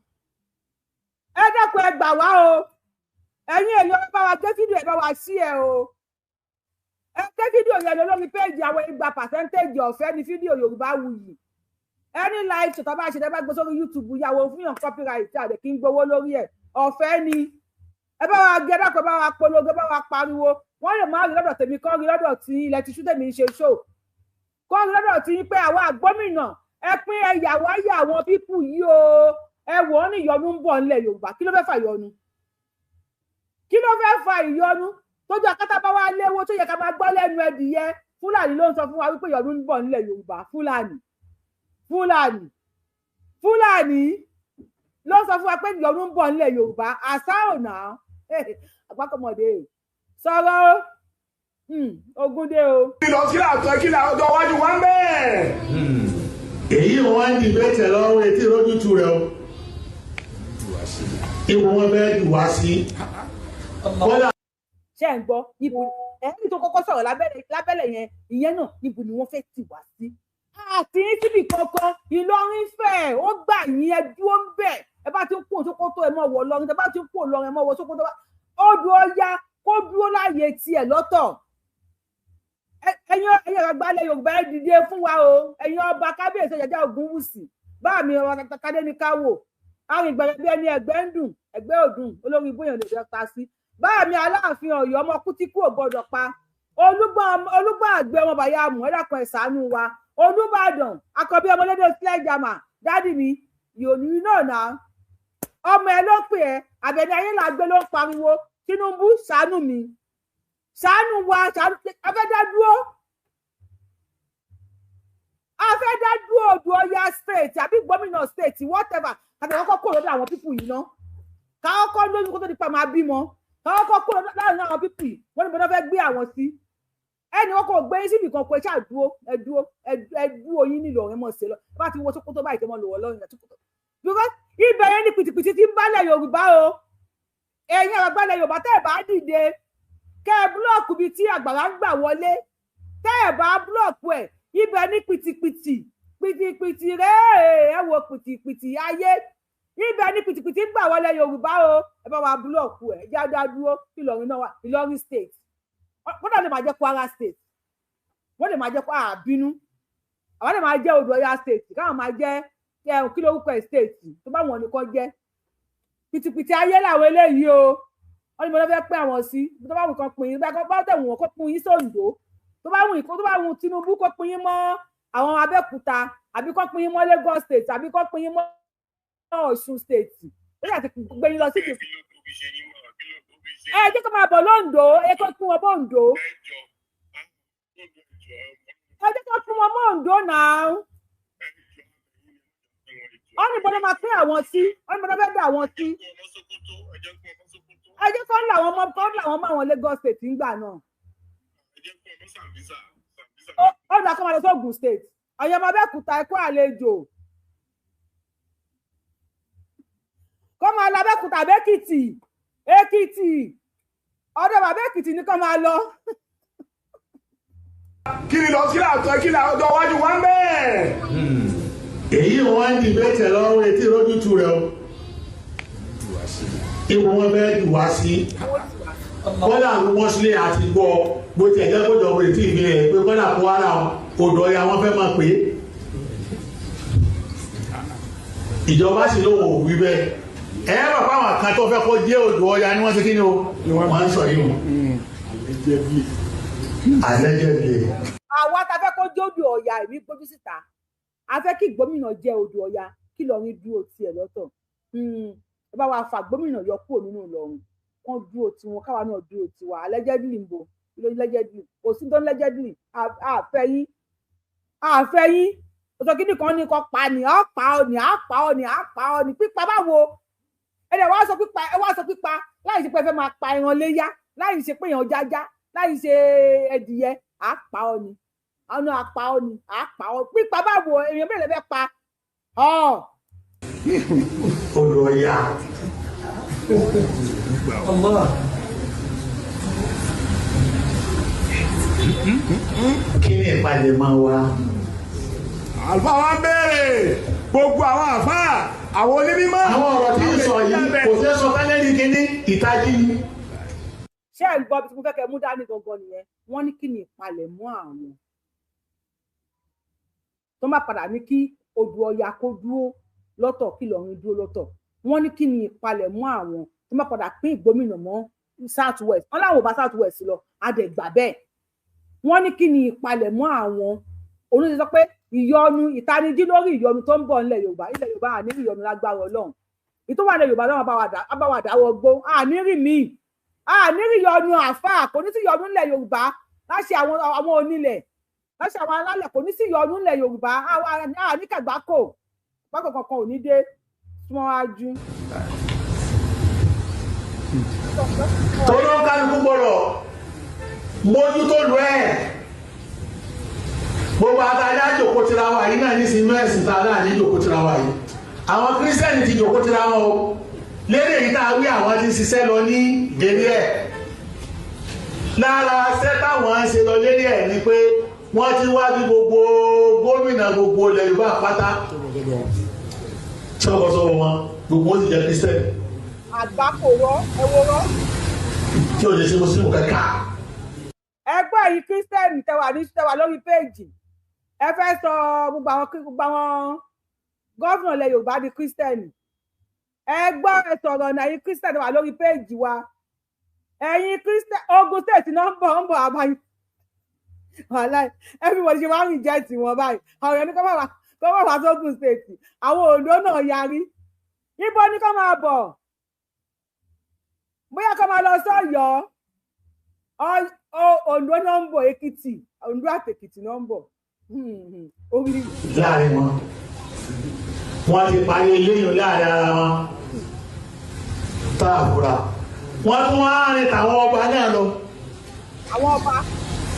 ẹ dẹ́kun ẹ gbà wá o ẹ̀yin èèyàn bá wa gbé fídíò ẹ bá wa sí ẹ o ẹ gbé fídíò yẹn lórí péèjì àwọn ìgbà pàṣẹ́ntéèjì ọ̀fẹ́ ní fídíò Yorùbáwùyí ẹni live tó bá ṣe tẹ́ bá gbé sórí YouTube yàwó fún yàn copyright àdè kí n gbowó lórí ẹ̀ ọ̀fẹ́ ni ẹ bá wa gé dákọ̀ bá wa polongo bá wa pariwo wọ́n lè má rí lọ́dọ̀ tèmi kọ́ rí lọ́dọ̀ tí ilẹ̀ ti ṣú tèmi ń ṣe ṣó kọ́ rí lọ́dọ̀ tí pé àwọn àgbọ́mìnà ẹ pín ẹyàwó ayé àwọn pípù yìí o ẹ wò ó ní ìyọnu ń bọ̀ nílẹ̀ Yorùbá kí ló fẹ́ fà ìyọnu kí ló fẹ́ fà ìyọnu tójú akátá bá wá léwó tó yẹ ká máa gbọ́ lẹ́nu ẹdìyẹ Fúlàní ló ń sọ fún wa wípé ìyọnu ń bọ̀ nílẹ̀ Yorùbá Fúlàní ló sọ fún wa pé ìyọnu ń bọ̀ nílẹ̀ Yorùbá àṣà ọ̀nà àgbákọ́mọdé sọ̀rọ̀ ogúndé o. kí lọ kí ọjọ́ iwájú wa ń bẹ́ẹ̀. èyí wọn ń dìbẹ́ tẹ̀ lọ́wọ́ etí lójú tu rẹ o ipò wọn bẹ́ẹ̀ dùn wá sí. ṣé ẹ̀ ń gbọ́ ibo ẹ̀rí tó kọ́kọ́ sọ̀rọ̀ lábẹ́lẹ̀ yẹn ìyẹn náà níbo ni wọ́n fẹ́ tì wá sí. àti síbi kankan Ìlọrin fẹ́ ó gbà yín ẹ dúró ń bẹ̀ ẹ bá ti ń kó Sókótó ẹ mọ̀ wọ̀ lọ́rin ẹ bá ti ń kó lọ́rin ẹ mọ̀ wọ̀ Sókótó ó dúró yá kó dúró láàyè tiẹ̀ lọ́tọ̀ ẹ̀yin àgbàlẹ̀ Yorùbá ẹ dìde fún wa o ẹ̀yin ọba kábíyèsí Ọjájá Ògúnwùsì bá mi ọ̀rọ̀ kàkàdé ní káwò àwọn ìgbàlẹ̀ bí ẹni ẹgbẹ́ ń dùn ẹgbẹ́ òdùn olórí bóyá lè fẹ́ ta sí bá mi Aláàfin Ọ̀yọ́ ọmọ kútíkù ò gbọdọ̀ pa olúgbọ́n àgbẹ̀ ọmọ bàyá mú ẹ dákun ẹ ṣàánú wa Olúbàdàn akọbí ọmọlédè sledgehammer dádì mi yòòní náà náà ọmọ ẹ ló pè ẹ Àbẹ̀ní Ayélàgbé ló ń pariwo Tinubu ṣàánú mi ṣàánú wa ṣàánú afẹ́dádúró Odò Ọya state àbí gómìnà state whatever kàtà kọ́kọ́ kó lọ́dọ̀ àwọn pípù yìí náà káwọ́ kọ́ lóyún kó tó di pa máa bímọ káwọ́ kọ́ kó láàrin àwọn pípù yìí wọ́n ní bọ́dọ̀ fẹ́ gbé àwọn sí ẹni wọn kò gbé síbi kan pé ṣáà ẹdúró yín nílò ọ̀rẹ́ mọ̀ sí lọ bá ti wọ Sókótó báyìí tẹ́ mọ́ lọ́wọ́ lọ́rùn Sókótó because ibẹ̀ yẹn ní pìtìpìtì ti ń bálẹ̀ Yorùbá o ẹ̀yin àgbàlẹ̀ Yorùbá tẹ́ ẹ̀ bá dìde kẹ́ ẹ búlọ̀kù bíi tí àgbàrá ń gbà wọlé tẹ́ ẹ̀ bá búlọ̀kù ẹ̀ ibẹ̀ ní pìtìpìtì rẹ̀ ẹ wo pìtìpìtì ayé ibẹ̀ ní pìtìpìtì gbà wọlé Yorùbá o ẹ bá wa búlọ̀kù ẹ̀ jáde dúró Ìlọrin náà wà Ìlọrin state wọ́n dà lè máa jẹ́ Kwara state wọ́n lè máa jẹ́ kó àbínú àwọn lè máa jẹ́ Odò Ọya state káwọn máa jẹ́ kí lórúkọ state tó bá wọn nìkan jẹ́ pìtìpìtì ayé làwọn eléyìí o wọ́n ní mo lọ fẹ́ pín àwọn sí tó bá wù kan pín yín bá tẹ̀wọ̀n wọn kó pín yín sóńdó tó bá wù Tinubu kó pín yín mọ́ àwọn Abẹ́òkúta àbí kó pín yín mọ́ Lagos state àbí kó pín yín mọ́ Ọ̀ṣun state ó yà ti gbé yín lọ sí ìdìbò ẹ jẹ́ kó máa bọ̀ lóńdó ẹ kó pín wọn bọ́ Oǹdó ẹ jẹ́ kó pín wọn mọ́ Oǹdó náà wọ́n ní bọ́dọ̀ máa pín àwọn sí wọ́n ní bọ́dọ̀ fẹ́ dà àwọn sí ẹ jẹ́ kó ń làwọn mọ́ àwọn Lagos state ń gbà náà ó dà kó máa lọ sí Ògùn state ọ̀yọ́ ọmọ Abẹ́òkúta ẹ kó àlejò kó máa lọ Abẹ́òkúta Èkìtì ọ̀dọ̀ bàbá Èkìtì ní kó máa lọ. kí ni lọ kí ni ọjọ́ iwájú wa ń bẹ́ẹ̀. èyí wọn ń dìbẹ́ tẹ̀ lọ́wọ́ etí lójú tu rẹ o ipò wọn bẹ́ẹ̀ dùn wá sí kọ́dà wọ́n sílé àti gbọ́ bó ti ẹ̀jẹ̀ kó jọ̀wọ́ ètí ìbílẹ̀ pé kọ́dà kó ara Odò Ọya wọn fẹ́ máa pè é ìjọba sì ló wò wí bẹ́ẹ̀ ẹ bàbá àwọn kan tó fẹ́ kó jẹ́ Odò Ọya ni wọ́n ti kí ni o wọ́n ń sọ yìí o allegedly. àwa ta fẹ́ kó jẹ́ Odò Ọya èmi gbójú síta a fẹ́ kí gómìnà jẹ́ Odò Ọya kí Ìlọrin dúró tiẹ̀ lọ́tọ̀ ẹ bá wa fà gómìnà yọ kúrò nínú Ìlọrin wọ́n dúró tiwọn káwa náà dúró tiwa allegedly ń bò allegedly kò sí tó ń allegedly àfẹ́ yín ọ̀sọ̀ kí nìkan ní kan pa ni àpá ọ ní pípa báwo ẹ wá sọ pípa láì ṣe pé ẹ fẹ́ máa pa ẹran léyá láì ṣe pé èèyàn jájá láì ṣe ẹdìyẹ àpá ọ ní àwọn apá ọ ni apá ọ pípa báwo èèyàn bẹ́ẹ̀ lè fẹ́ pa olùọ̀yà kí ni ìpalẹ̀mọ́ wa. àlùfáà wa béèrè gbogbo àwọn àfáà àwọn onímọ̀. àwọn ọ̀rọ̀ tí ń sọ yìí kò fẹ́ sọ kálẹ̀ ní kíní ìtají. ṣé ẹ̀ ń gbọ́ bí mo fẹ́ kẹ́ mú dání gangan nìyẹn wọ́n ní kí ni ìpalẹ̀mọ́ àwọn tó má padà ní kí odò Ọya kó dúró lọ́tọ̀ kí Ìlọrin dúró lọ́tọ̀ wọ́n ní kí ni ìpalẹ̀mọ́ àwọn tó má padà pín ìgbómìnà mọ́ south west wọ́n láwọn ò bá south west lọ adẹ̀gbà bẹ́ẹ̀ wọ́n ní kí ni ìpalẹ̀mọ́ àwọn olóṣèlú sọ pé ìyọnu ìtanijí lórí ìyọnu tó ń bọ̀ nílẹ̀ Yorùbá àní ìyọnu lágbára Ọlọ́run ìtò wà ní Yorùbá náà bá wà dáwọ́ gbó àníri mi àníri ìyọnu àfáà kò ní sí ìyọnu nílẹ̀ Yorùbá láṣẹ àwọn onílẹ̀ láṣẹ àwọn alálẹ̀ kò ní sí ìyọnu nílẹ̀ Yorùbá àníkàgbákò pákó kankan ò ní dé tí wọ́n á jú. torí ó kálukú gbọ́dọ̀ mójútó lù ẹ́ gbogbo àtàlẹ́ àjòkó tira wa yìí náà ní sinú ẹ̀sìn tá a náà ní ìjòkó tira wa yìí àwọn kírísítẹ́nì ti jòkó tira wọn o lédè yìí tá a wí àwọn ti ṣiṣẹ́ lọ ní gèrè ẹ̀ lára ṣẹ́ táwọn ń ṣe lọ lédè ẹ̀ ni pé wọ́n ti wá bí gbogbo gómìnà gbogbo ilẹ̀ Yorùbá pátá ṣọ́kọ̀ṣọ́ wọn gbogbo ó sì jẹ́ kírísítẹ́nì. àgbákòrọ ẹwọrọ. tí o lè ṣe mùsùlùmí kẹta. ẹgbẹ́ yìí kírísítẹ́nì tẹwà lórí péèjì ẹ fẹ́ sọ gbogbo àwọn gọ́ọ̀nà ilẹ̀ Yorùbá di kírísítẹ́nì ẹ gbọ́ ẹ sọ̀rọ̀ náà yìí kírísítẹ́nì wà lórí péèjì wa ẹ̀yin kírísítẹ́nì Ogun State náà ń bọ̀ àbáyé wàláì everybody ṣe máa ń reject wọn báyìí àwọn èèyàn ní kọ́ máa wá sógun State àwọn Oǹdó náà yarí níbo ní kọ́ máa bọ̀ bóyá kọ́ máa lọ sọ́yọ́ Oǹdó náà ń bọ̀ Èkìtì Oǹdó àtèkìtì náà ń bọ̀ láàrin wọn ti parí eléyìn láàrin ara wọn tá a fura wọn tún wá rìn tàwọn ọba náà lọ. àwọn ọba.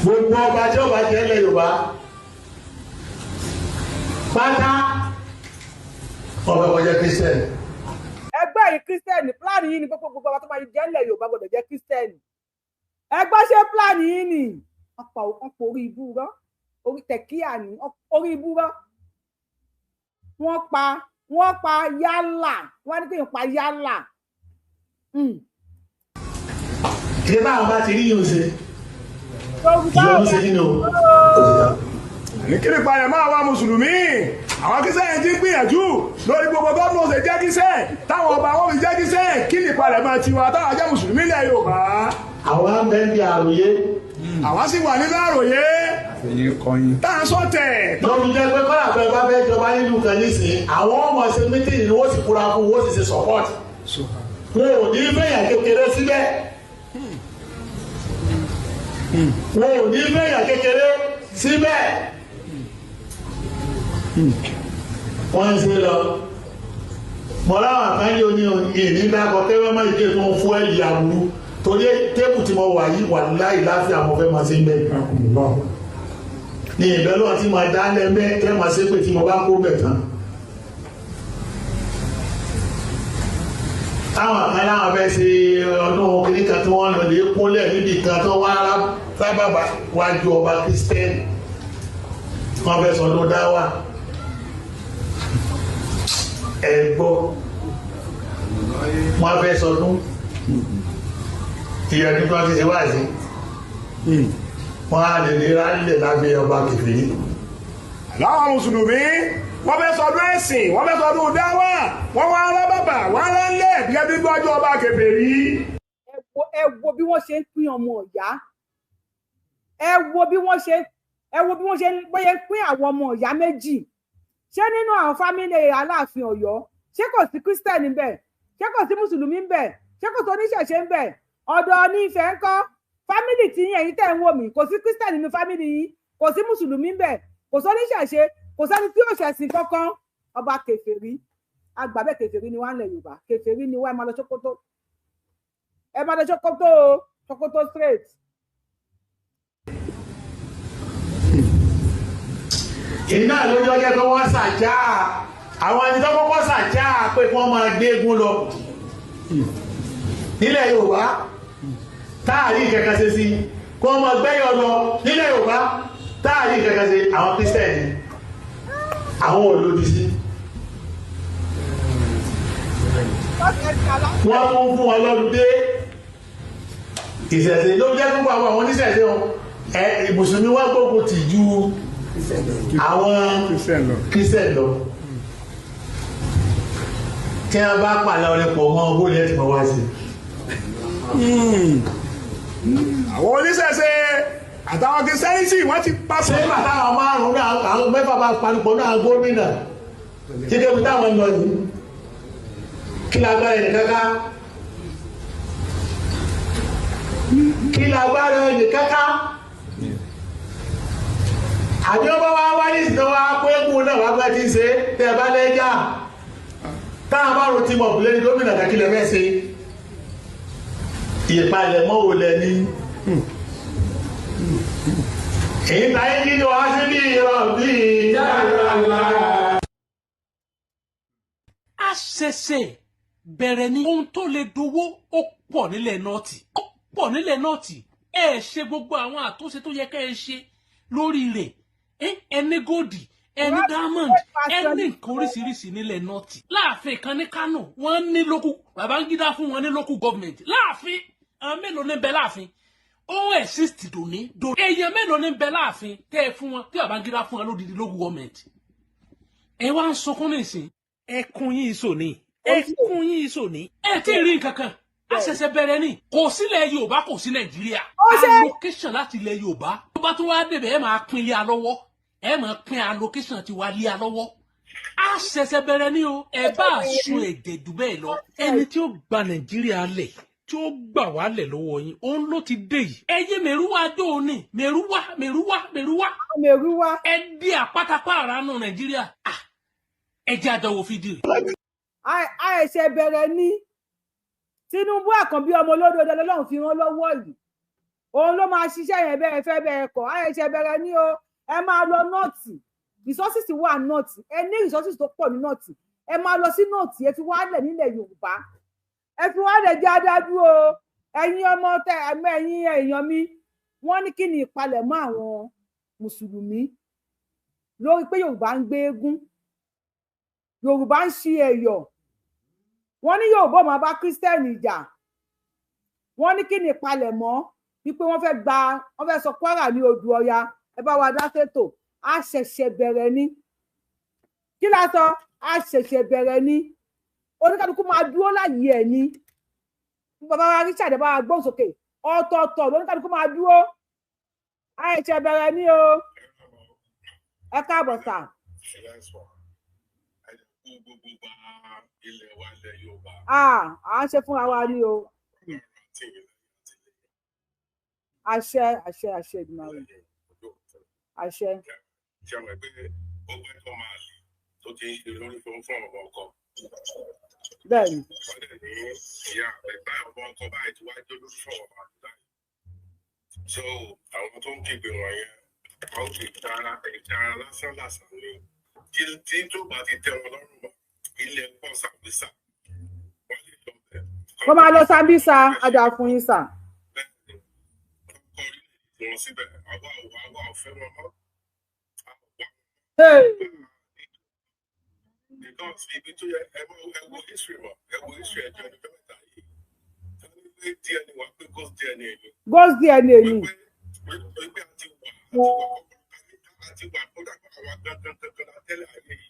gbogbo ọba tí ọba jẹ́ ilẹ̀ Yorùbá pátá ọba kọjá kírísítẹ́nì. ẹgbẹ́ yìí kírísítẹ́nì pílánì yìí ni gbogbo ọba tó máa jẹ́ ilẹ̀ Yorùbá gbọ́dọ̀ jẹ́ kírísítẹ́nì ẹgbẹ́ ṣe pílánì yìí ni ọ̀pọ̀ orí ibú rọ́ orí tẹ̀kíà ní orí ibú rọ́ wọ́n pa yálà wọ́n ní kéèyàn pa yálà. kí báwọn bá ti rí yóò ṣe yóò ṣe nínú. ní kí ni ìpalẹ̀ máa wá mùsùlùmí àwọn kíṣẹ́ ti ń gbìyànjú lórí gbogbo gómìnà ṣe jẹ́ kíṣẹ́ táwọn ọba wọn fi jẹ́ kíṣẹ́ kí ni ìpalẹ̀ máa tiwa táwọn ajá mùsùlùmí ilẹ̀ Yorùbá. àwọn ń bẹ ń bí àròyé. àwa sì wà nínú àròyé. tá a sọ tẹ̀. lọ́dún jẹ́ pé kọ́lá pé bá fẹ́ jọba nínú kan nísìnyí àwọn ọmọ ṣe mítìnì ni wọ́n sì kúra fún wọ́n sì ṣe support. wọn ò ní fẹ̀yàn kékeré síbẹ̀. wọn ò ní fẹ̀yàn kékeré síbẹ̀. wọ́n ń ṣe lọ. mọ̀láwọn àkáyé oní ìní dákọ̀ kẹ́wẹ́ máa ń ké fún fún ẹ̀yì àbúrú torí tébù tí mo wà yìí wà láì láfíà mo fẹ́ máa ṣe ń bẹ̀. ní ìbẹ́lú àti máa dá lẹ́mẹ́ kẹ́ máa ṣe pé tí mo bá kó bẹ̀ tán. táwọn kan láwọn fẹ́ ṣe ọdún kìnnìkan tí wọ́n lọ lè kúnlẹ̀ níbi kan tó wá sábà wájú ọba Kristẹni wọ́n fẹ́ sọdún dáwà ẹ̀gbọ́ wọ́n fẹ́ sọdún ìyẹ̀dún tó ti ṣe wá sí wọ́n á lè lera nílẹ̀ lábẹ́ ọba kèfèrí. láwọn mùsùlùmí wọ́n fẹ́ sọdún ẹ̀sìn wọ́n fẹ́ sọdún dáwà wọ́n wá rán bàbà wọ́n rán lẹ̀ bí ẹbí gbọ́jú ọba kèfèrí. ẹ wo bí wọ́n ṣe ń pín ọmọ ìyá ẹ wo bí wọ́n ṣe ń pín àwọn ọmọ ìyá méjì ṣé nínú àwọn fámílì Aláàfin Ọ̀yọ́ ṣé kò sí kírísítẹ́nì ń bẹ ṣé kò sí mùsùlùmí ń bẹ ṣé kò sí oníṣẹ̀ṣe ń bẹ ọ̀dọ̀ ní Ifẹ̀ ń kọ́ fámílì tí ẹ̀yin tẹ́ ń wò mí kò sí kírísítẹ́nì nínú fámílì yìí kò sí mùsùlùmí ń bẹ kò sí oníṣẹ̀ṣe kò sẹ́ni tí yóò ṣẹ̀sìn kankan ọba kèfèrí agbábẹ́ kèfèrí ni wá ń lẹ̀ Yorùbá kèfèrí ni wá ẹ máa lọ Sókótó straight. iná lójó jẹ́ pé wọ́n ṣàjá àwọn ẹni tó kọ́kọ́ ṣàjá pé kí wọ́n máa gbé eégún lọ nílẹ̀ Yorùbá táàrí ìkẹ́kẹ́ ṣe sí kí wọ́n máa gbẹ́yọ̀ lọ nílẹ̀ Yorùbá táàrí ìkẹ́kẹ́ ṣe àwọn Kristẹni àwọn olódi sí wọ́n tún fún wọn lọ́dún dé ìṣẹ̀ṣẹ̀ ló jẹ́ gbogbo àwọn oníṣẹ̀ṣẹ̀ wọn Mùsùlùmí wọ́n gbógun tì ju àwọn Kristẹni lọ tí wọ́n bá pàlẹ́ ọ̀rẹ́ pọ̀ mọ́ owó ilẹ̀ tí wọ́n wá sí. àwọn oníṣẹ̀ṣẹ̀ àtàwọn Kristẹni wọ́n ti pa ṣé bàtà àwọn márùn-ún náà àwọn mẹ́fà bá palùpọ̀ náà gómìnà tí kébí táwọn ń lọ yìí kí lágbára ẹ̀yìn kankan kí lágbára ẹ̀yìn kankan àbí ọba wa wáyé ìsìnkú wa pé kú náà wá gbá tí ń ṣe tẹ́ bá lẹ́jà táwọn bá rò tí mọ̀ bùlé ní gómìnà kàkílẹ̀ fẹ́ ṣe ìpalẹ̀ mọ́ wò lẹ ní èyí táyé kí ni wàá sí ní ìrọ̀bí àṣẹ̀ṣẹ̀ bẹ̀rẹ̀ ní ohun tó lè dowó ó pọ̀ nílẹ̀ nọ́ọ̀tì ẹ ṣe gbogbo àwọn àtúnṣe tó yẹ kẹ́ ẹ ṣe lórí rẹ̀ ẹni gòdì ẹni diamond ẹni nǹkan oríṣiríṣi nílẹ̀ nọ́ọ̀tì láàfin kan ní Kánò wọ́n ní local Babangida fún wọn ní local government láàfin àwọn mélòó ní bẹ láàfin ó exist dòní èèyàn mélòó ní bẹ láàfin tẹ́ ẹ fún wọn tí Babangida fún wọn lódìdí local government ẹ wá ń sọkún nísìn ẹkún yín ìsòní ẹ tí ì rí nǹkan kan àṣẹ̀ṣẹ̀ bẹ̀rẹ̀ ni kò sílẹ̀ Yorùbá kò sí Nàìjíríà allocation láti ilẹ̀ Yorùbá tó bá tó wá débẹ̀ ẹ máa pín lé a lọ́wọ́ ẹ máa pín allocation ti wá lé a lọ́wọ́ àṣẹ̀ṣẹ̀ bẹ̀rẹ̀ ni o ẹ bá sun ẹ̀jẹ̀ jù bẹ́ẹ̀ lọ ẹni tí ó gba Nàìjíríà lẹ̀ tí ó gbà wá lẹ̀ lọ́wọ́ yín òun ló ti dé yìí ẹ yé mẹ́rúwá dó o ní mẹ́rúwá ẹ di àpátápá àránù Nàìjíríà ẹ jẹ́ àjọwò fídíò. àìṣe bẹ̀rẹ̀ ní Tinubu Àkànbí ọmọ olódò Ọlọ́run fi rán lọ́wọ́ yìí òun ló máa ṣiṣẹ́ yẹn bẹ́ẹ̀ fẹ́ bẹ́ẹ̀ kọ́ àìṣe bẹ̀rẹ̀ ní o ẹ máa lọ nọ́ọ̀tì resources wà nọ́ọ̀tì ẹ ní resources tó pọ̀ ní nọ́ọ̀tì ẹ máa lọ sí nọ́ọ̀tì ẹ fi wálẹ̀ nílẹ̀ Yorùbá ẹ fi wálẹ̀ jẹ́ adájú o ẹ̀yin ọmọ tẹ ẹ̀mọ́ ẹ̀yin èèyàn mi wọ́n ní kí ni ìpalẹ̀mọ́ àwọn Mùsùlùmí lórí pé Yorùbá ń gbé eégún Yorùbá ń ṣí ẹ̀yọ̀ wọ́n ní Yorùbá máa bá Kristẹni jà wọ́n ní kí ni ìpalẹ̀mọ́ wípé wọ́n fẹ́ sọ Kwara ní odò Ọya ẹ bá wa dá sétò a ṣẹ̀ṣẹ̀ bẹ̀rẹ̀ ní kí la sọ a ṣẹ̀ṣẹ̀ bẹ̀rẹ̀ ní oníkàlùkù máa dúró láyé ẹ̀ ní bàbá wa Richard bá wa gbóhùn sókè ọ̀tọ̀ọ̀tọ̀ lóníkàlùkù máa dúró a ṣẹ̀ṣẹ̀ bẹ̀rẹ̀ ní o ẹ káàbọ̀ sà. À ń ṣe fúnra wa ní o àṣẹ ìdùnnú àṣẹ. ṣé àwọn ẹgbẹ́ ọgbẹ́ tó máa lè tó ti ń ṣe lórí fún ọmọ ọkọ. bẹ́ẹ̀ni. wọ́n dẹ̀ ní ìyá ẹ̀gbá ọmọ ọkọ báyìí tí wàá jẹ́ lórí fún ọmọ àdúrà. so àwọn tó ń kígbe wọ̀nyẹn wọ́n kì í dára lásán ni tí tó bá ti tẹ́ wọn lọ́rùn mọ́ ilẹ̀ pọ̀ sàbísà wọ́n lè lọ bẹ̀. wọ́n máa lọ sábísà ajá fún yín sà. bẹ́ẹ̀ni kọ́ orílẹ̀-èdè wọn síbẹ̀ àwa ò fẹ́ wọn mọ́. Because ibi tó yẹ ẹwọ history wa ẹwọ history ẹjọ ẹni mẹ́ta yìí ẹni pé DNA wà pé ghost DNA ni. ghost DNA ni. pé àti wà ó dàgbà àwa gangan tẹ́lẹ̀ ayé yìí.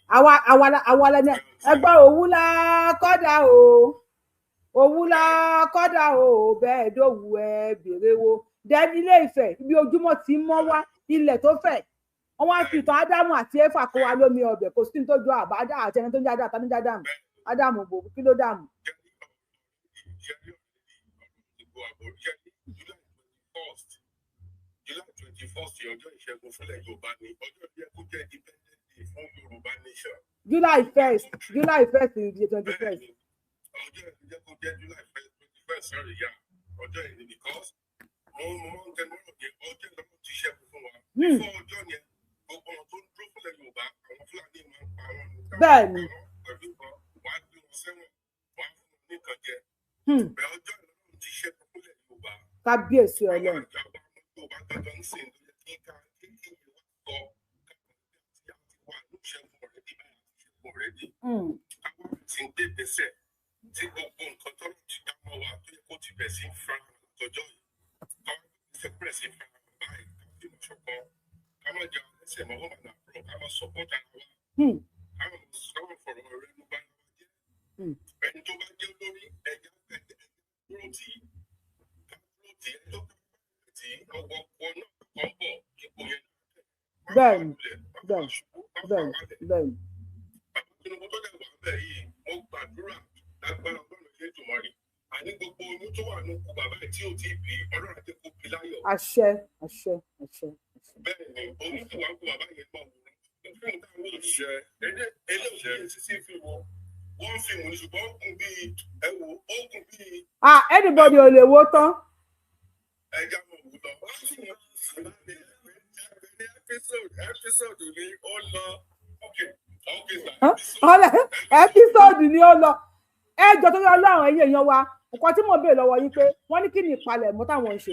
àwa lẹni ẹgbẹ́ òwúlà kọ́dà o òwúlà kọ́dà o bẹ́ẹ̀ dòwú ẹ bèrè wo dẹ́ni Ilé Ifẹ̀ ibi ojúmọ́ ti mọ́ wá ilẹ̀ tó fẹ̀ wọ́n wá fi ìtàn Ádámù àti Éfà kó wa lómi ọbẹ̀ kò sí ní tó jọ àbádá àti ẹni tó ń jáde àtàní jádámù Ádámù bò kí ló dàmú. July 21st ọjọ́ ìṣẹ́gun fúnlẹ̀ Yorùbá ni ọjọ́ ìyẹn kó jẹ́ independent day fún Yorùbá nation. July 1st is the 21st. ọjọ́ ìyẹn kó jẹ́ July 21st sorry ya ọjọ́ ìyẹn because mo ń tẹnu ọ̀rọ̀ yẹn ọjọ́ ìyẹn kó ti ṣẹ́gun fún wa. fún ọjọ́ yẹn gbogbo ọ̀rọ̀ tó ń dúró fúnlẹ̀ Yorùbá bẹ́ẹ̀ ni. pẹ̀lú kan wàá gbé wọn sẹ́wọ̀n wàá fún wọn ní nǹkan jẹ. bẹ́ẹ̀ ọjọ́ ìlú ti ṣe kúkúlẹ̀ Yorùbá. kábíyèsí Ọlọ́run. àwọn àjàgbá Yorùbá gbọ́dọ̀ ń sìn lóye kí ká kí ìwà sọ káàkiri wà ní ìṣẹ́gun ọ̀rẹ́dì báyìí ìṣẹ́gun ọ̀rẹ́dì. àwọn ti ń gbé gbèsè tí gbogbo nǹkan tó ti dá mọ́ wa tó yẹ kó ti bẹ̀ sí fara lọ́jọ́ yìí. àwọn ti bẹ̀rẹ̀ sí fara báyìí káfí mọ̀ ṣọ̀kan ká má jẹ ẹsẹ̀ mọ́ wọn máa nàbọ̀ ká má sọ bọ́jà wa. káwọn fọ̀rọ̀ rẹ ló bá wa jẹ́. ẹni tó bá jẹ́ olórí ẹ̀yà dúró tì í ẹjọ́ tí ọwọ́ ọkọ náà kàn bọ̀ ipò yẹn. bẹ́ẹ̀ni. Tinubu tó dẹ̀ wà bẹ́ẹ̀ yìí mo gbàdúrà lágbára Ọlọ́run ṣe tòmọ́ rí àní gbogbo oyún tó wà ní kú bàbá ẹ̀ tí ò tí ì bí Ọlọ́run àti kò bí láyọ̀. àṣẹ. bẹ́ẹ̀ ni oyún tó wà ń kú bàbá yẹn mọ̀ fún táwọn òṣìṣẹ́ eléyìí ti sí fíìmù wọ́n fíìmù ní ṣùgbọ́n ó kún bíi ẹ̀wò ó kún bíi. anybody ò lè wo tán. ẹja mọ̀ wù lọ wọ́n sì mọ̀ episode ni ó lọ ẹ́písọ́ọ̀dù ni ó lọ ẹjọ́ tó yọ Ọlọ́run ẹ̀yìn èèyàn wa nǹkan tí mo béèrè lọ́wọ́ yín pé wọ́n ní kí ni ìpalẹ̀mọ́ táwọn ń ṣe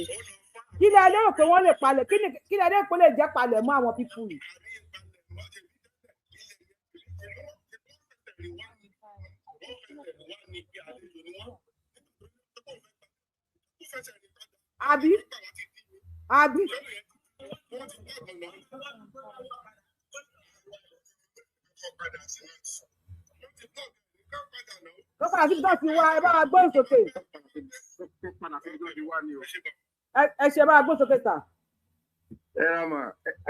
kí ni ẹ lérò pé wọ́n lè palẹ̀ kí ni ẹ lérò pé lè jẹ́ palẹ̀mọ́ àwọn pípù yìí. àbí. Ló padà síbi tó ti wá ẹ bá wa gbóhùn sókè. Ẹ ṣe bá wa gbóhùn sókè sà.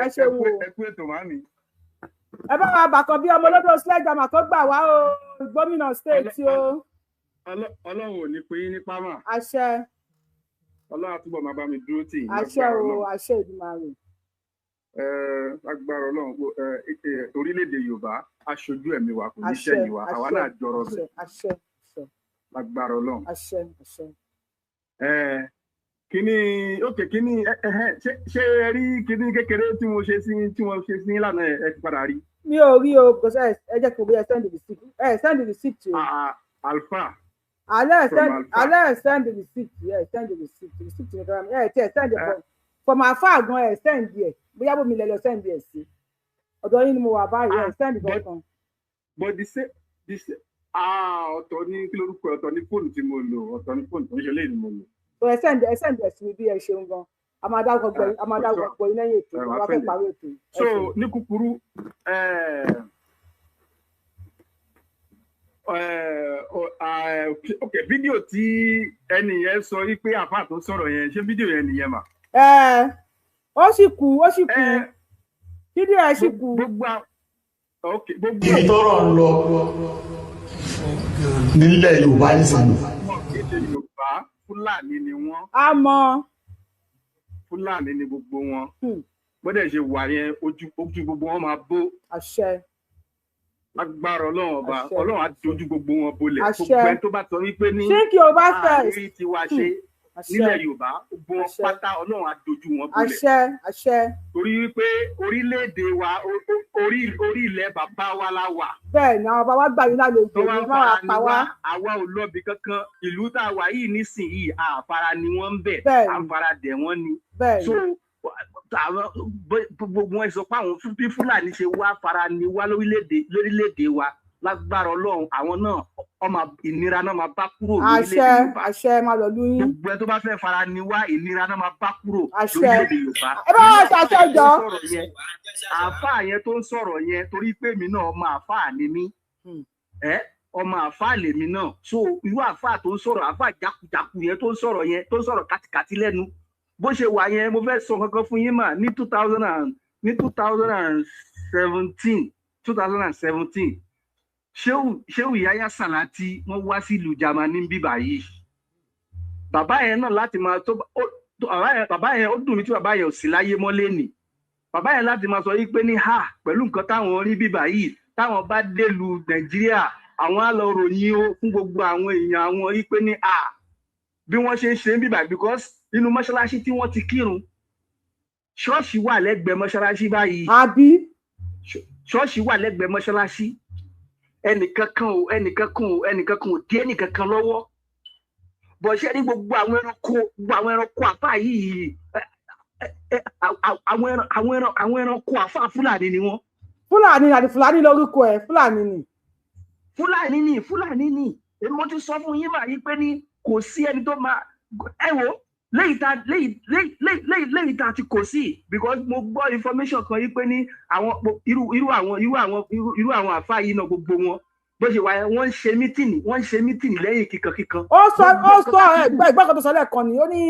Ẹ ṣe wo. Ẹ kú ètò màmí. Ẹ bá wa bàkan bí ọmọ olódò sledgehammer tó gbà wá o gómìnà state o. Ọlọ́run ò ní pín yín ní pámà. Àṣẹ. Ọlọ́run àtúbọ̀ máa bá mi dúró tì yín. Àṣẹ o àṣẹ Ìdùmarè. Agbára Ọlọ́run orílẹ̀-èdè Yorùbá aṣojú ẹ̀mí wa kò ní ṣẹ̀yìn wa àwa náà jọrọ bẹ̀. Agbára Ọlọ́run. Kíní ṣé ẹ rí kíní kékeré tí wọ́n ṣe sí lánàá ẹ ti padà rí. Mi ò rí o kò sẹ́ ẹ jẹ́ kí o bí ẹ send the receipt send the receipt o. Alpha. Alẹ́ send the receipt send the receipt ní kọ́ra mi tí ẹ send the from afar gan send ẹ bóyá bómi lẹ lọ send ẹ sí ọ̀dọ̀ yín ni mo wà báyìí send gangan. But the same ọ̀tọ̀ ní kí lórúkọ ọ̀tọ̀ ní fóònù tí mo lò ọ̀tọ̀ ní fóònù tó ń ṣe léyìn mo lò. So ẹ send ẹ sí mi bí ẹ ṣeun gan a máa dá gbogbo iná yẹn ètò ìwà fẹ́ parí ètò. So ní kúkúrú fídíò tí ẹnì yẹn sọ wípé àfáà tó sọ̀rọ̀ yẹn ṣé fídíò yẹn nìyẹn mà. ó sì kú fídíò ẹ sì kú. ibi tọ́rọ̀ ń lọ nílẹ̀ Yorùbá nísìnyí. Yorùbá Fúlàní ni wọ́n. a mọ̀. Fúlàní ni gbogbo wọn. Bọ́dẹ̀ ṣe wà yẹn ojú gbogbo wọn máa bó. Àṣẹ. Agbára Ọlọ́run ọba Ọlọ́run á dojú gbogbo wọn bolẹ̀. Gbogbo ẹni tó bá sọ wípé ní àárín tiwa ṣe nílẹ̀ Yorùbá gbogbo wọn pátá Ọlọ́run á dojú wọn bolẹ̀. Àṣẹ. Torí wípé orílẹ̀-èdè wa orí ilẹ̀ bàbá wa la wà. Bẹ́ẹ̀ ni àwọn bàbá gbà yín lálejò ní máa pa wá. Àwa ò lọ́bi kankan ìlú tá a wà yìí nísìnyìí àfara ni wọ́n ń bẹ̀ àfara dẹ̀ wọ́n ni. So gbogbo wọn sọ pé àwọn bí Fúlàní ṣe wá fara ni wá lórílẹ̀-èdè wa lágbára Ọlọ́run àwọn náà ọmọ ìnira náà máa bá kúrò lórílẹ̀-èdè Yorùbá. Àṣẹ máa lọ lóyún. Gbogbo ẹ tó bá fẹ́ fara ni wá ìnira náà máa bá kúrò lórílẹ̀-èdè Yorùbá. Ẹ bá wà ṣàṣẹ jọ. Àáfàá yẹn tó ń sọ̀rọ̀ yẹn torí pé mi náà ọmọ àáfàá ni mí ọmọ àáfàá lèmi náà so irú àáfàá tó ń sọ̀rọ̀ àáfàá jákujàku yẹn tó ń sọ̀rọ̀ yẹn tó ń sọ̀rọ̀ kàtìkàtì lẹ́nu bó ṣe wà yẹn mo fẹ́ sọ kankan fún yín mà ní 2017 Sheikh Yahya Salati wọ́n wá sí ìlú Jámánì bíbá yìí bàbá yẹn náà láti máa bàbá yẹn ó dùn mí tí bàbá yẹn ò sí láyé mọ́ lẹ́nìí bàbá yẹn láti máa sọ yí pé ní pẹ̀lú nǹkan táwọn rí bíbá yìí táwọn bá délùú Nàìjíríà àwọn á lọ ròyìn ó fún gbogbo àwọn èèyàn àwọn yí pé ní bí wọ́n ṣe ń ṣe bíbá because nínú mọ́ṣáláṣí tí wọ́n ti kírun ṣọ́ọ̀ṣì wà lẹ́gbẹ̀ẹ́ mọ́ṣáláṣí báyìí àbí ṣọ́ọ̀ṣì wà lẹ́gbẹ̀ẹ́ mọ́ṣáláṣí ẹnìkankan ò dé ẹnìkankan lọ́wọ́ bọ̀ ṣe ní gbogbo àwọn ẹranko àfà yìí àwọn ẹranko àfà Fúlàní ni wọ́n. Fúlàní lórúkọ ẹ̀ Fúlàní ni èmi mo ti sọ fún yín mà yí pé ní kò sí ẹni tó máa ẹ wò lẹ́yìn tá ti kò sí because mo gbọ́ information kan yí pé ní àwọn irú àwọn àfáà yìí náà gbogbo wọn bó ṣe wáyé wọ́n ń ṣe mítìnì lẹ́yìn kíkankíkan. ó sọ ẹgbẹ́ kan tó sọ lẹ́ẹ̀kan ni ó ní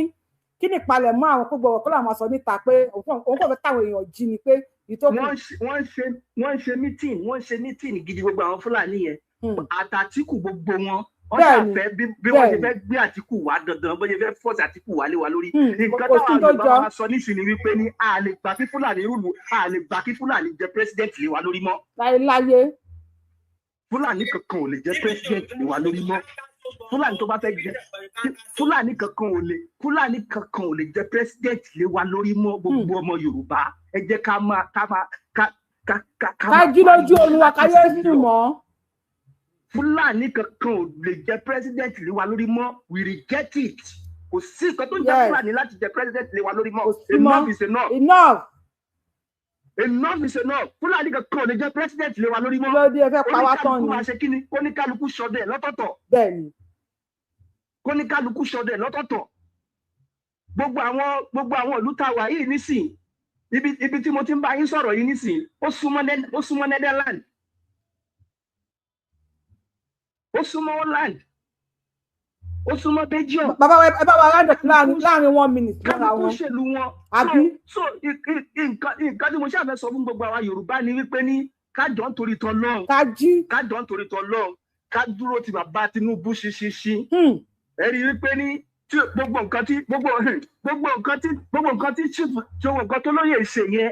kí ni ìpalẹ̀mọ́ àwọn gbogbo ọ̀rọ̀ kó làwọn máa sọ níta pé òun kò fẹ́ táwọn èèyàn jí ni pé wọ́n ń ṣe mítìnì gidi gbogbo àwọn Fúlàní yẹn àtàtìkù gbogbo wọn wọ́n ṣàfẹ́ bí wọ́n ṣe fẹ́ gbé Àtìkù wá dandan bó ṣe fẹ́ fọ́ọ̀sì Àtìkù wálé wa lórí nǹkan táwọn àgbà wa sọ nísìnyí wípé ní a lè gbà kí Fúlàní rúlu a lè gbà kí Fúlàní jẹ president lé wa lórí mọ́. láyé Fúlàní kankan ò lè jẹ president lé wa lórí mọ́. Fúlàní tó bá fẹ́ jẹ Fúlàní kankan ò lè jẹ president lé wa lórí mọ́. Gbogbo ọmọ Yorùbá ẹ jẹ́ ká jí lójú Olúwa káyé sùn mọ́. Fúlàní kankan ò lè jẹ president lé wa lórí mọ́. We reject it. Kò sí nǹkan tó ń jẹ Fúlàní láti jẹ president lé wa lórí mọ́. Enough is enough. Enough is enough. Fúlàní kankan ò lè jẹ president lé wa lórí mọ́. Lóde ẹ fẹ́ pa wá tán ni. Kóníkálukú máa ṣe kí ni? Kóníkálukú ṣọdẹ lọ́tọ̀ọ̀tọ̀. Bẹ́ẹ̀ni. Kóníkálukú ṣọdẹ lọ́tọ̀ọ̀tọ̀. Gbogbo àwọn ìlú tá a wà yìí nísìn ibi tí mo ti ń bá yín sọ̀rọ̀ yìí nísìn ó súnmọ́ Netherlands. Ó súnmọ́ Holland, ó súnmọ́ Belgium. Bàbá ẹ bá wa láàrin 1 minute. Kálukú ṣèlú wọn. Àbí. So nǹkan tí mo ṣàfẹ́ sọ fún gbogbo àwa Yorùbá ni wípé ní ká jọ ń torí tọ́ lọ́hùn. Ká jọ ń torí tọ́ lọ́hùn. Ká dúró ti bàbá Tinubu ṣinṣin. Ẹ rí wípé ní gbogbo nǹkan tí chief jọ̀wọ́ nǹkan tó lóye ṣe yẹn.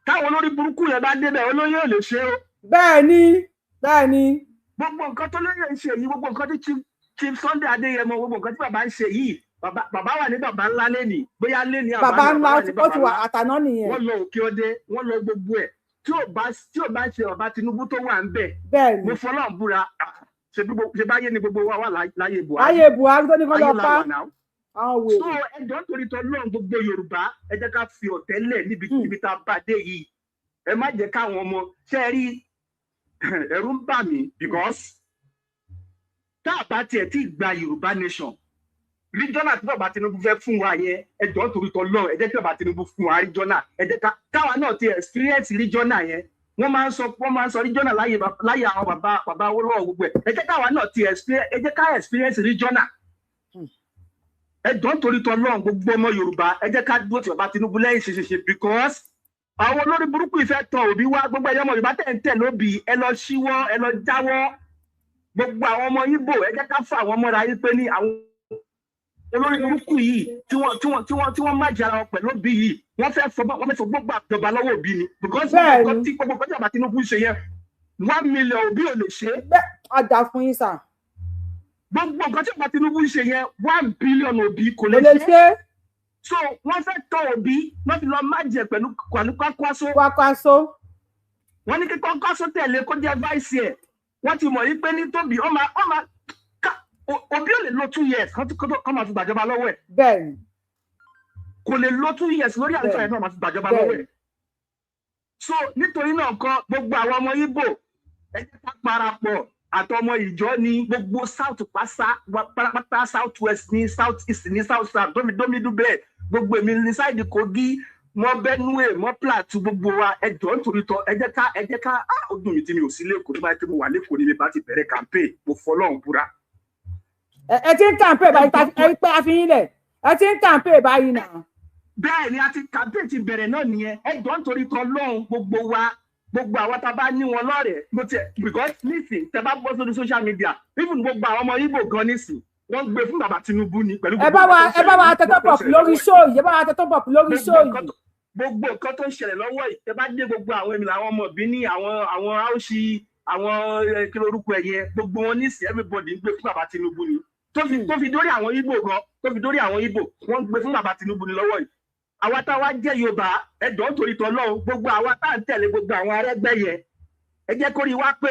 Táwọn olórí burúkú yẹn bá débẹ̀ olóyè ò lè ṣe o. Bẹ́ẹ̀ni. Gbogbo nǹkan tó lóye ń ṣe yìí gbogbo nǹkan tí Chief Sunday Adéyẹmọ gbogbo nǹkan tí bàbá ń ṣe yìí bàbá wà ní bàbá ńlá lẹ́nì bóyá lẹ́nì bàbá ńlá ó ti wà àtàná nìyẹn. wọ́n lọ òkè ọdẹ wọ́n lọ gbogbo ẹ̀ tí ò bá ṣe bàbá Tinubu tó wà ń bẹ̀ mo fọlọ́ búra ṣe báyé ni gbogbo wa wà láyé Buhari. Ayé Buhari tó ní kó lọ pa àwọn wèrè. so ẹjọ́ nítorí tọ́ lọ́run gbogbo Yorùbá ẹ jẹ́ ká fi ọ̀tẹ́lẹ̀ níbi tá a bá dé yìí ẹ má jẹ́ káwọn ọmọ ṣe rí ẹ̀rù ń bà mí because tá a bá tiẹ̀ tí gba Yorùbá nation regional tí bàbá Tinubu fẹ́ fún wa yẹn ẹjọ́ nítorí tọ́ lọ́run ẹ jẹ́ kí bàbá Tinubu fún wa regional ẹ jẹ́ káwa náà ti experience regional yẹn wọ́n máa ń sọ regional láyé àwọn bàbá Awólọ́wọ̀ gbogbo ẹ̀ ẹ jẹ́ káwa náà ti experience regional ẹjọ́ nítorí tọ́ lọ́run gbogbo ọmọ Yorùbá ẹ jẹ́ ká dúró ti bàbá Tinubu lẹ́yìn ṣeṣeṣe because àwọn olórí burúkú ìfẹ́ tọ Òbí wá gbogbo ẹ̀yọ́ ọmọ Yorùbá tẹ̀ ń tẹ̀ lóbì ẹ lọ ṣíwọ́ ẹ lọ jáwọ́ gbogbo àwọn ọmọ Ìgbò ẹ jẹ́ ká fún àwọn ọmọra yìí pé ní àwọn olórí burúkú yìí tí wọ́n má jara wọn pẹ̀lú Òbí yìí wọ́n fẹ́ fọ gbogbo àjọba lọ́wọ́ Òbí ni because gbogbo nǹkan tí bàbá Tinubu ṣe yẹn 1 million Òbí ò lè ṣe. Ọjà fún yín sà. Gbogbo nǹkan tí bàbá Tinubu ṣe yẹn 1 billion Òbí kò lè ṣe. So wọ́n fẹ́ tọ Òbí wọ́n fi lọ má jẹ pẹ̀lú Kwakwaso. Wọ́n ní kí Kwakwaso tẹ̀lé kó jẹ́ vice ẹ̀. Wọ́n ti mọ̀ yí pé ní Tóbi Òbí ò lè lo 2 years kọ́ máa fi gbàjọba lọ́wọ́ ẹ̀. Bẹ́ẹ̀ni. Kò lè lo 2 years lórí àlùfáà ẹ̀ náà máa fi gbàjọba lọ́wọ́ ẹ̀. So nítorí náà kọ́ gbogbo àwọn ọmọ Ìgbò ẹ jẹ́ ká parapọ̀ àtọmọ ìjọ ní gbogbo south pátá south west ní south east ní south south dómidúbẹ̀ gbogbo èmi ní sáìdì Kogi mọ Benue mọ Plateau gbogbo wa ẹjọ́ nítorí tọ ẹ jẹ́ ká ó dùn mí tí mi ò sí lẹ́kọ̀ọ́ tó bá yẹ kí mo wà lẹ́kọ̀ọ́ ní mi bá ti bẹ̀rẹ̀ campaign mo fọlọ́run búra. ẹ ti ń campaign báyìí ẹ pé àfihàn ilẹ̀ ẹ ti ń campaign báyìí náà. bẹ́ẹ̀ ni àti campaign ti bẹ̀rẹ̀ náà nìyẹn ẹjọ́ nítorí tọ lọ́hùn gbogbo àwọn tá a bá ní wọn lọ́rẹ̀ẹ́ mo ti because nísìn tẹ bá bọ́ sórí social media even gbogbo àwọn ọmọ Ìgbò gan nísìn wọ́n gbé fún bàbá Tinubu ni pẹ̀lú. ẹ bá wa tẹ́tọ́ pọ̀ lórí show yìí ẹ bá wa tẹ́tọ́ pọ̀ lórí show yìí. gbogbo nǹkan tó ń ṣẹlẹ̀ lọ́wọ́ yìí tẹ bá dé gbogbo àwọn èmi làwọn ọmọ bí ní àwọn áùsì àwọn kí lórúkọ ẹ̀yẹ gbogbo wọn nísìn everybody ń gbé fún bàbá Tinubu ni tó fi dórí àwọn Ìgbò gan tó fi dórí àwọn Ìgbò wọ́n ń gbé fún bàbá Tinubu ni lọ́wọ́ yìí. àwa táwa jẹ́ Yorùbá ẹjọ́ nítorí tọ́lọ́run gbogbo àwa tá à ń tẹ̀lé gbogbo àwọn arẹ́gbẹ́ yẹn ẹ jẹ́ kórìí wá pé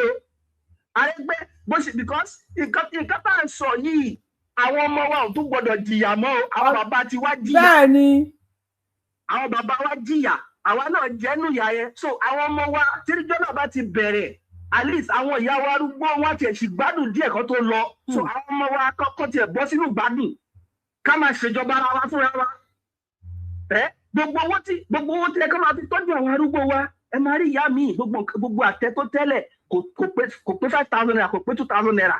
Arẹ́gbẹ́ bó ṣe because nǹkan tá à ń sọ yìí àwọn ọmọ wa ò tún gbọdọ̀ jìyà mọ́ àwọn bàbá ti wá jìyà. Bẹ́ẹ̀ni. Àwọn bàbá wa jìyà àwa náà jẹ́nu ìyà yẹn so àwọn ọmọ wa tíríjọ́ náà bá ti bẹ̀rẹ̀ at least àwọn ìyá wa arúgbó wọn tiẹ̀ sì gbádùn díẹ̀ kan tó lọ so àwọn ọmọ wa kọ́kọ́ tiẹ̀ bọ́ sínú gbádùn ká máa ṣèjọba ara wa fúnra wa. Gbogbo owó tí ẹ kọ́ máa fi tọ́jú àwọn arúgbó wa ẹ máa rí ìyá mi gbogbo àtẹ tó tẹ́lẹ̀ kò pé 5,000 naira kò pé 2,000 naira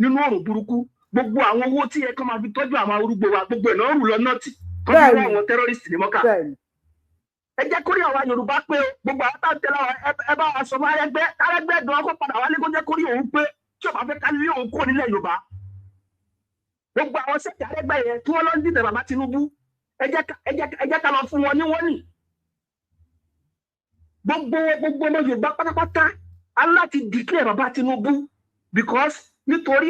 nínú ọ̀rùn burúkú gbogbo àwọn owó tí ẹ kọ́ máa fi tọ́jú àwọn arúgbó wa gbogbo ẹ̀ náà rù lọ nọ́ọ̀tì kọ́ bí wọ́n àwọn tẹ́rọ́rìsì ní mọ́kà. Ẹ jẹ́ kórí àwa Yorùbá pé gbogbo àwọn táwọn tẹ́lẹ̀ ẹ bá wa sọ fún Arẹ́gbẹ́ dùn ọkọ̀ padà wálé kó jẹ́ kórí òun pé tí ò bá fẹ́ ká lé òun kúrò nílẹ̀ Yorùbá. Gbogbo àwọn sẹ́ẹ̀tì Arẹ́gbẹ́ yẹn tí wọ́n lọ ń dìtẹ̀ bàbá Tinubu ẹ jẹ́ ká lọ fún wọn ní wọ́n nì. Gbogbo ọmọ Yorùbá pátápátá aláti declare bàbá Tinubu because nítorí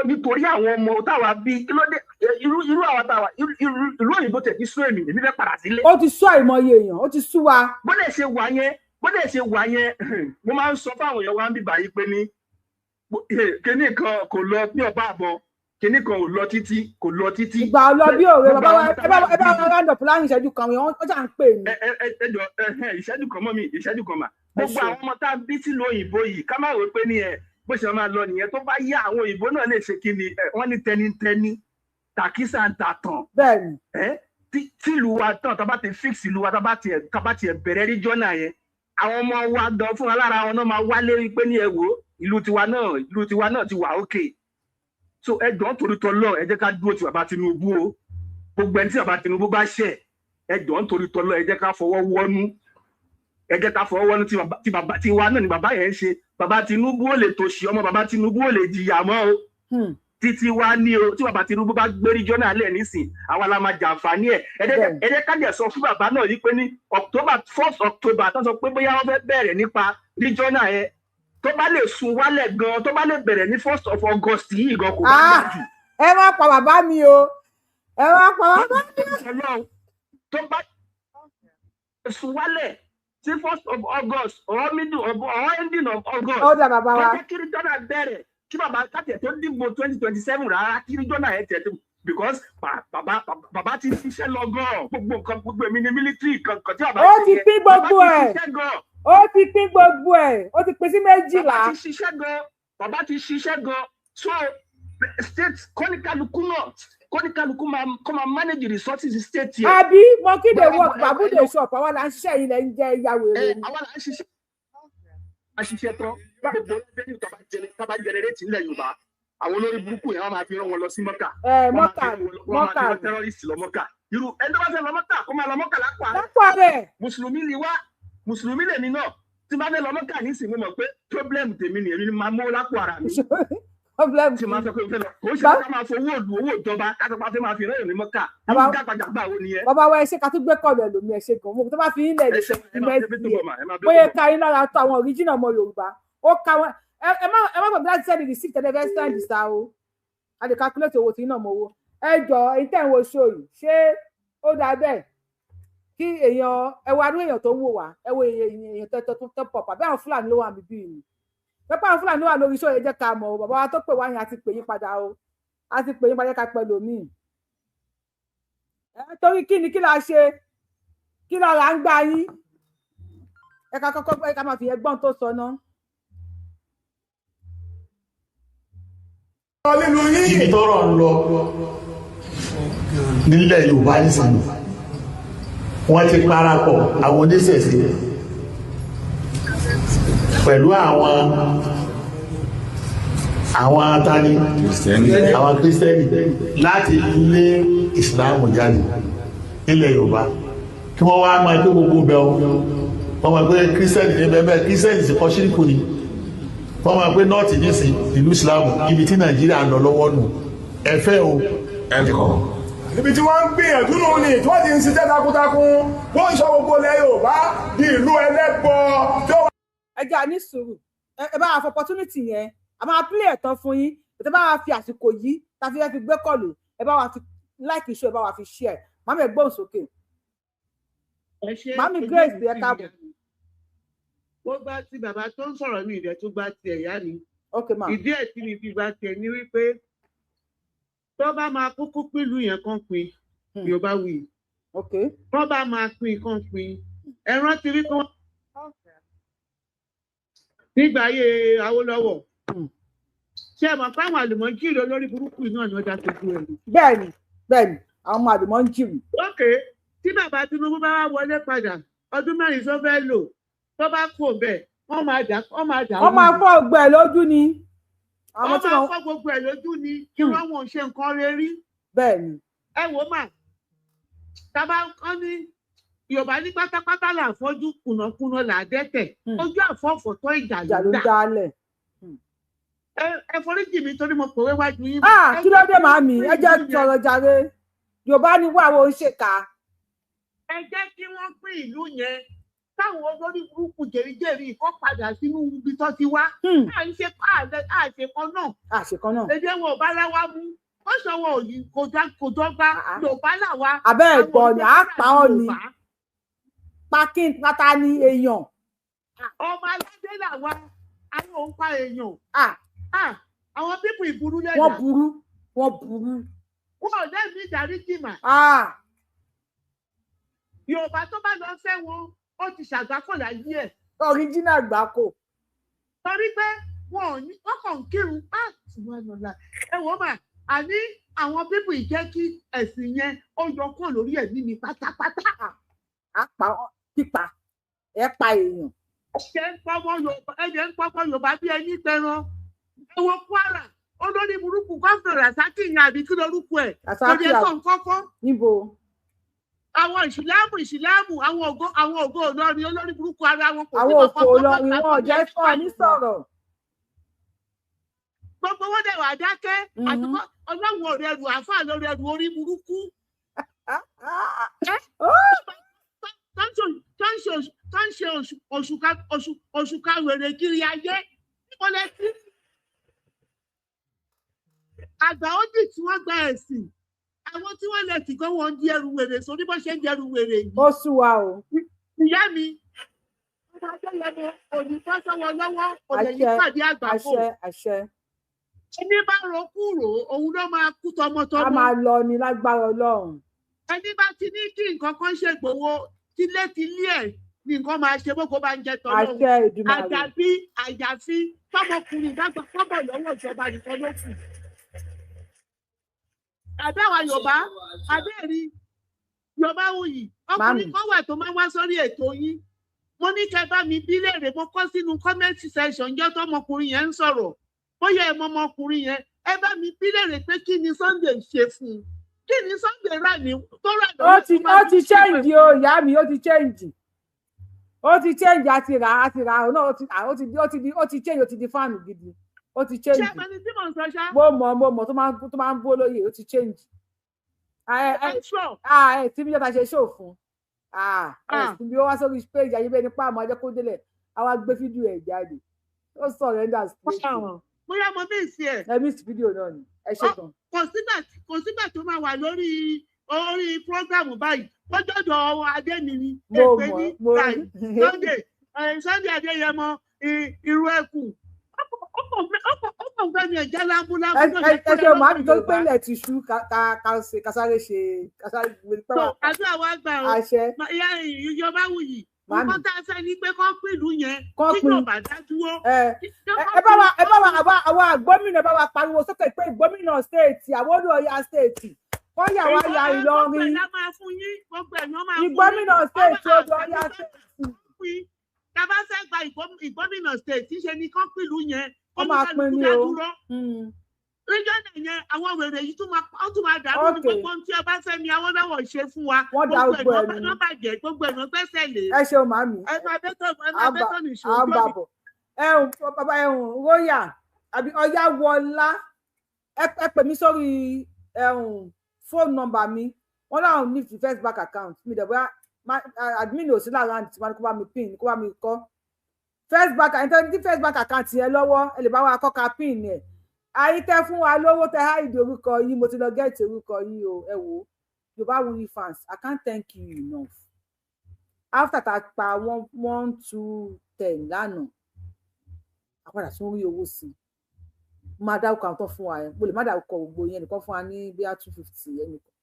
nítorí àwọn ọmọ táwa bí kí ló dé irú àwọn táwa ìlú òyìnbó tẹ̀ kí sú èmi fẹ́ padà sílé. Ó ti sú àìmọye èèyàn ó ti sú wa. Bó dẹ̀ ṣe wà yẹn mo máa ń sọ fáwọn èèyàn wa ń bíbà yìí pé ní kíní kan kò lọ ní ọba àbọ̀ kíní kan ò lọ títí ìgbà lọ bí òwe bàbá wa ẹ bá wa round up láàrin ìṣẹ́jú kan wọ́n jà ń pè mí. ìṣẹ́jú kan mọ́ mi ìṣẹ́jú kan mà gbogbo àwọn ọmọ tá a bí sílùú òyìnbó yìí ká má wò pé ní bó ṣe máa lọ nìyẹn tó bá yá àwọn òyìnbó náà lè ṣe kí ni wọ́n ní tẹnitẹni tàkísà ń ta tàn. Bẹ́ẹ̀ni. Tílùú wa tán tá a bá ti fix ìlú wa tá a bá tiẹ̀ bẹ̀rẹ̀ ríjọ́nà yẹn àwọn ọmọ wa gan fúnra lára wọn náà máa wálé rí pé ní ẹ wò ìlú tiwa náà ti wà ókè. So ẹ jọ̀ọ́ torí tọlọ́ ẹ jẹ́ ká dúró ti bàbá Tinubu o gbogbo ẹni tí bàbá Tinubu bá ṣẹ̀ ẹ jọ̀ọ́ torí tọlọ́ ẹ jẹ́ ká fọwọ́ wọ́nú tiwa náà ni bàbá yẹn ń ṣe bàbá Tinubu ò lè tòṣì ọmọ bàbá Tinubu ò lè jìyà mọ́ o títí wa ní o tí bàbá Tinubu bá gbérí jọ́nà alẹ́ nísìn àwa la máa jàǹfààní ẹ̀ ẹ jẹ́ ká jẹ́ sọ fún bàbá náà yìí pé ní first October tó sọ pé bóyá wọ́n fẹ́ bẹ̀rẹ̀ nípa ríjọ́nà yẹn tó bá lè sun wálẹ̀ gan tó bá lè bẹ̀rẹ̀ ní 1st of August yìí gan kò bá gbà jù. Ẹ má pa bàbá mi o ẹ má pa bàbá mi. Tó bá sun wálẹ̀ sí 1st of August or middle of or ending of August. Ó dà bàbá wa. Kí ríjọ́nà bẹ̀rẹ̀ kí bàbá káàtẹ̀ tó dìbò 2027 rárá kí ríjọ́nà ẹ̀ tẹ̀ tó because bàbá ti ṣiṣẹ́ lọ gan gbogbo nǹkan gbogbo èmi ní military kankan tí bàbá ti pín gbogbo ẹ̀. Ó ti pín gbogbo ẹ̀ ó ti pín sí 12. Bàbá ti ṣiṣẹ́ gan so state kọ́níkàlùkù máa manage resources state yẹn. Àbí monkey dey work babu dey shop àwọn là ń ṣiṣẹ́ yìí lẹ́ ń jẹ́ ìyàwó rẹ̀ ni. Àwọn là ń ṣiṣẹ́ tán gbogbo ẹgbẹ́ tó bá generate nílẹ̀ Yorùbá àwọn olórí burúkú yẹn wọ́n máa fi rán wọn lọ sí Mọ́kà. Mọ́kà wọ́n máa fi terrorist lọ Mọ́kà irú ẹni tó bá fẹ́ lọ Mọ́kà kó máa lọ Mọ́kà lápá rẹ̀. Mùsùlùmí lèmi náà tí bá fẹ́ lọ Mọ́kà nísìnyí mo mọ̀ pé problem tèmi nìyẹn ni máa mú lápò ara mi. Problem tí máa sọ pé fẹ́ lọ kò ṣe ká máa fowó ìjọba ká tó bá fẹ́ máa fi rẹ́yìn ní Mọ́kà ní gbàgbàgbà wo nìyẹn. Bàbá wa ẹ ṣe ká tún gbé kọ̀ọ̀lù ẹlòmíì ẹ ṣe gan mo tó bá fi ilẹ̀ ìmẹ̀sì bóyá ká yín lára tó àwọn original ọmọ Yorùbá ó ká wọn ẹ má gbàgbé láti sẹ́ni receipt tẹ́lẹ̀ stand sa o a lè calculate owó tí iná mọ owó ẹ jọ èyí tẹ̀ ń wo show yìí ṣé ó dáa bẹ́ẹ̀ kí èèyàn ẹ wo adúlé èèyàn tó ń wò wá ẹ wo èèyàn tó pọ̀ pàbí àwọn Fúlàní ló wà níbí yìí pẹ́pẹ́ àwọn Fúlàní wà lórí show yẹn jẹ́ ká mọ̀ o bàbá wa tó pè wá yẹn a ti pè yín padà o a ti pè yín padà ká pẹ̀lú mi torí kí la ṣe kí la là ń gbá yín ẹ ká kọ́kọ́ ẹ ká máa fi ẹgbọ́n tó sọ náà. Ibi tọ́rọ̀ ń lọ nílẹ̀ Yorùbá nísìnyí wọ́n ti parapọ̀ àwọn oníṣẹ̀ṣe pẹ̀lú àwọn atani àwọn Kristẹni láti lé Ìsìláàmù jáde nílẹ̀ Yorùbá kí wọ́n wá máa tó gbogbo bẹ̀ wọ́n máa pé Kristẹni ní bẹ́ẹ̀ Kristẹni sì kọ́ ṣíríkù ni wọ́n máa pé nọ́ọ̀tì nísìn ìlú Ìsìláàmù ibi tí Nàìjíríà ń lọ lọ́wọ́ nù ẹ̀fẹ́ o ẹ̀kọ́. Ibi tí wọ́n ń gbìyànjú nù ní tí wọ́n ti ń ṣiṣẹ́ takuntakun wọ́n ń sọ gbogbo ilẹ̀ Yorùbá di ìlú ẹlẹ́bọ tí ó wà. Ẹ jẹ́ àní sùúrù ẹ bá wa fọ opportunity yẹn a máa play ẹ̀tàn fún yín ẹ bá wa fi àsìkò yìí tá a fi gbé kọlù ẹ bá wa fi like show ẹ bá wa fi share màmí ẹ gbóhùn sókè màmí Grace ẹ káàbọ̀. Ó gbá tí bàbá tó ń sọ̀rọ̀ mi ìdẹ̀ tó gbá ti ẹ̀yá ni Okay, ma. Ìdí ẹ̀ tí mi fi gba tẹ̀ ní wípé tó bá máa kúkú pílù yẹn kan pin Yorùbá wí. Okay. Tó bá máa pin kan pin. Ẹ rántí wípé wọ́n nígbà ayé Awólọ́wọ̀. Ṣé ẹ mọ̀ pé àwọn àlùmọ́jírì olórí burúkú náà ni wọ́n dá sojú ẹ̀? Bẹ́ẹ̀ni, àwọn ọmọ àlùmọ́jírì. Okay, tí bàbá Tinubu bá wá wọlé padà, ọdún 4 tó fẹ́ lò, tó bá kú bẹ́ẹ̀, wọ́n máa dà. Wọ́n máa fọ́ ọgbẹ́ ẹ̀ lójú ni. Wọ́n máa fọ́ gbogbo ẹ̀ lójú ni kí wọ́n wọ́n ṣe nǹkan rere. Bẹ́ẹ̀ni. Ẹ wò mà, tábà kọ́ ní Yorùbá ní pátápátá là fọ́jú kùnàkùnà là dẹ́tẹ̀. Ojú àfọ́fọ́ tó ìjà ló ń dálẹ̀. Ẹ foríjì mi torí mo pòwe wájú yín. Kí ló dé màámi? Ẹ jẹ́ sọ̀rọ̀ jàre. Yorùbá ní wàá ṣèkà. Ẹ jẹ́ kí wọ́n pín ìlú yẹn táwọn olórí burúkú jèrìjèrì kó padà sínú ibi tó ti wá. À ń ṣe àṣekọ náà. Àṣekọ náà. Èdè wọn ò bá láwa mú. Ó ṣọwọ́ òyì kò dọ́gba. Yorùbá làwa. Abẹ́ ẹ̀gbọ́n ni à ń pa ọ́ ni. Pákín pátá ni èèyàn. Ọmọ aládé làwa. Àwọn òun pa èèyàn. Àwọn pípù ìburú lẹ́yìn. Wọ́n burú. Wọ́n ò lẹ́mìí ìdáríjì mà. Yorùbá tó bá lọ fẹ́ wọn, ó ti ṣàgbákò láyé ẹ̀. Ọ̀ríjínà àgbákò. Torí pé wọ́n kàn ń kírun ẹ wò mà, àní àwọn pípù ìjẹ́ kí ẹ̀sìn yẹn ó yọ kàn lórí ẹ̀mí mi pátápátá. Pípa ẹ pa èèyàn. Ẹ̀jẹ̀ ń pọ́pọ́ Yorùbá bí ẹni pẹran. Ẹ wo Kwara, olórí burúkú gómìnà Rasaki yẹn àbí kí lorúkọ ẹ̀? Rasaki kọ́kọ́. Níbo? Àwọn ìsìlámù àwọn ògo Ìlọrin olórí burúkú ara wọn kò sí àwọn òkò Ìlọrin wọn ò jẹ́ fún ọ ní sọ̀rọ̀. Gbogbo wọn dẹ̀ wà dákẹ́ àtúkọ́ Ọlọ́run ò rẹrù àáfàá ló rẹrù orí burúkú. Tó ń ṣe òṣùkà wèrè kiri ayé wọlé sí. Àgbà ó dì tí wọ́n gba ẹ̀sìn. Àwọn tí wọ́n lè tì kọ́ wọn di ẹrù wèrè sórí bó ṣe ń di ẹrù wèrè yìí. Ó sú wa o. Ìyá mi, ọmọ Adéyẹmọ òní fọ́sọ́wọ́ lọ́wọ́ òní ní pàdé àgbàkò. Àṣẹ. Ẹni bá ro kúrò, òun ló máa kú tọmọtọmọ. A máa lọ ní lágbára Ọlọ́run. Ẹni bá ti ní kí nǹkan kan ṣe gbòwó tílé ẹ̀ ní nǹkan máa ṣe bóko bá ń jẹ tọ́lọ́run. Àṣẹ Èdùmàrè. Àjàfi tọmọkùnrin ìdágbà kọ́bọ̀ lọ́wọ́ ìjọba nìkan ló kù. Àbẹ́wà Yorùbá, àbẹ́ẹ̀rí Yorùbá wuyì, ọkùnrin kan wà tó máa ń wá sórí ètò yín. Mo ní kẹ́ bá mi bí léèrè, mo kọ́ sínú comment section jẹ́ tọmọkùnrin yẹn ń sọ̀rọ̀. Bóyá ẹ mọ ọmọkùnrin yẹn, ẹ bá mi bí léèrè pé kí ni Sunday ṣe fún un. Kí ni Sunday rà ní tó rà lọ́wọ́ tó máa ó ti change o, ìyá mi, ó ti change. Ó ti change àti rà náà ó ti change, ó ti di fáànù gidi. Ó ti change. Ṣé ẹni tí mò ń sọ ṣá? Mo mọ̀ tó máa ń bó lóye, ó ti change. Tí bí jọta ṣe ṣó fún. Bí ó wá sórí page ayébẹ́ nípa àmọ́ ajẹ́ kó délẹ̀, àwa gbé fídíò ẹ̀ jáde. Ó surrender straight. Bóyá mo bí ìsì ẹ̀. Ẹ miss fídíò náà ni. Ẹ ṣe kan. Kò sígbà tó máa wà lórí prógrámù báyìí. Lọ́jọ́dọ̀ Adé mi ni. Èpè ní Sunday Adéyẹmọ irú ẹkùn. Ọ̀gbẹ́ni ẹ̀jẹ̀ lámbúlámbú. Ẹ ṣe màá mi tó pé ilẹ̀ ti ṣú kásáré ṣe pẹ́wà. Àti àwọn àgbà o. Àṣẹ. Yorùbá wuyì. Nǹkan tá a fẹ́ ni pé kọ́ pìlú yẹn. Kí Yorùbá dá dúró. Ẹ bá wa àwọn gómìnà bá wa pariwo sókè pé gómìnà stéètì, àwọn Ọ̀yọ́ stéètì. Wọ́n yà wá ya Ìlọrin. Ìgbómìnà stéètì odò Ọ̀yọ́ stéètì. Tá a bá fẹ́ gba ìgbómìnà stéètì ṣe ni kọ́ pìlú yẹn. Wọ́n máa pín ní o. Ríjọ́nà yẹn àwọn wèrè yìí tún máa dàrú ní gbogbo tí ọba Fẹ́mi Awólọ́wọ̀ ṣe fún wa. Wọ́n dá gbogbo ẹ̀ nù. Bàjẹ́ gbogbo ẹ̀ náà gbẹ́sẹ̀ lé. Ẹ ṣeun màmí. Ẹ máa bẹ́tọ̀ ní ìṣòro. Àbàbọ̀. Bàbá Róyà àbí Ọ̀yáwọlá. Ẹ pè mí sórí fóònù nọ́mbà mi. Wọ́n láwọn ní first bank account. Mi dẹ̀ bóyá admin ò sí lára àǹtí wọn kó bá mi pin kó bá mi kọ́. First bank account yẹn lọ́wọ́ ẹ lè bá wa kọ́ka pin ẹ̀. Àyíkẹ́ fún wa lówó tẹ háìdì orúkọ yìí, mo ti lọ gẹ́ẹ̀tì orúkọ yìí o, ẹ wò ó. Yorùbáwùyí fans, I can't thank you enough. After ta pa 1, 2, 10 lánàá, àpàdà tún rí owó sí. máa dárúkọ àwọn tó fún wa yẹn mo lè má dárúkọ gbogbo yẹn nìkan fún wa ní bí i 250 ẹnìkan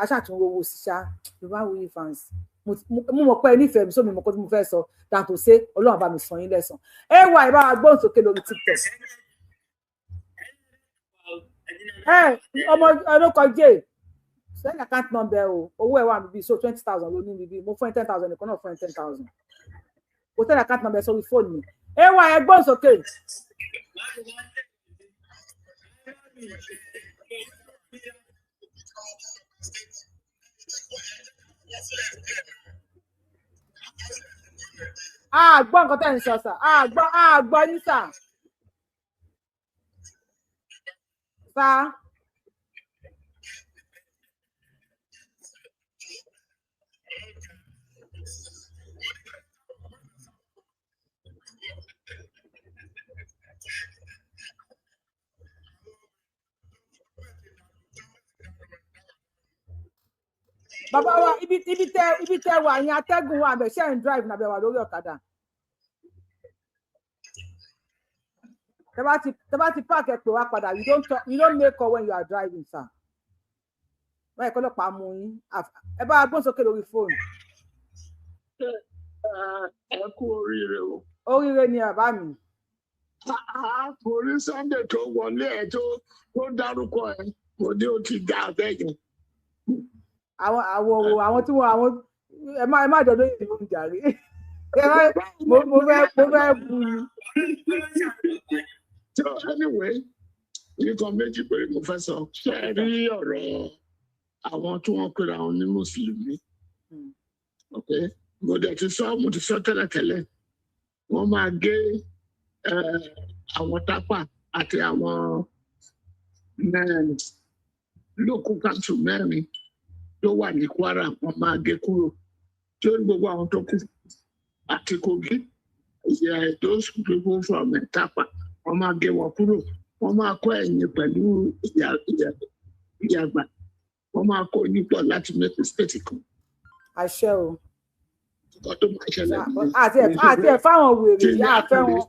àṣà tún owó sí ṣá Yorùbá Wuyi fans mo mọ̀ pé nífẹ̀ẹ́ mi sómi mọ̀ kó tí mo fẹ́ sọ dàtò ṣe Ọlọ́run bá mi san yín lẹ́san ay bá wa gbóhùn sókè lórí TikTok ọmọ ọlọ́kọ Jade send account number o owó ẹ̀ wà níbí so 20,000 ló ní níbí mo fún ẹ 10,000 nìkan náà fún ẹ 10,000 kò send account number sórí fóònù mi ay ẹ gbóhùn sókè. Gbọ́ nǹkan tẹ́ ń sọ sà gbọ́ ní sà bàbá wa ibi tẹ wà yẹn atẹ́gùn wa àbẹ̀ ṣe ń drive nàbẹ̀ wà lórí ọ̀kadà tẹ bá ti park ẹ pè wá padà you don't make call when you are driving sir báyìí kọ́ lọ́pàá mú yín ẹ bá gbọ́n sókè lórí fóònù. ẹ kú oríire o. oríire ni bàbá mi. Orí Sunday tó wọlé ẹ tó dárúkọ ẹ mo ní o ti dá abẹ́ yẹn. àwọn tí wọn ẹ má dọdọ yìí ló ń jàre mo fẹ́ bu ni. So anyway nǹkan méjì péré mo fẹ́ sọ ṣe é rí ọ̀rọ̀ àwọn tí wọ́n pera wọn ní mùsùlùmí mo ti sọ tẹ́lẹ̀tẹ́lẹ̀ wọ́n máa gé àwọn tápà àti àwọn local council mẹ́rin tó wà ní Kwara wọ́n máa gé kúrò tí ó ní gbogbo àwọn tó kù àti Kogi those people from Tápà wọ́n máa gé wọn kúrò wọ́n máa kó ẹ̀yìn pẹ̀lú ìyàgbà wọ́n máa kó nípò láti make state kan. àṣẹ o. nǹkan tó máa ṣẹlẹ̀ nìyẹn. àti ẹ̀ fáwọn wèrè yá àfẹ́ wọn.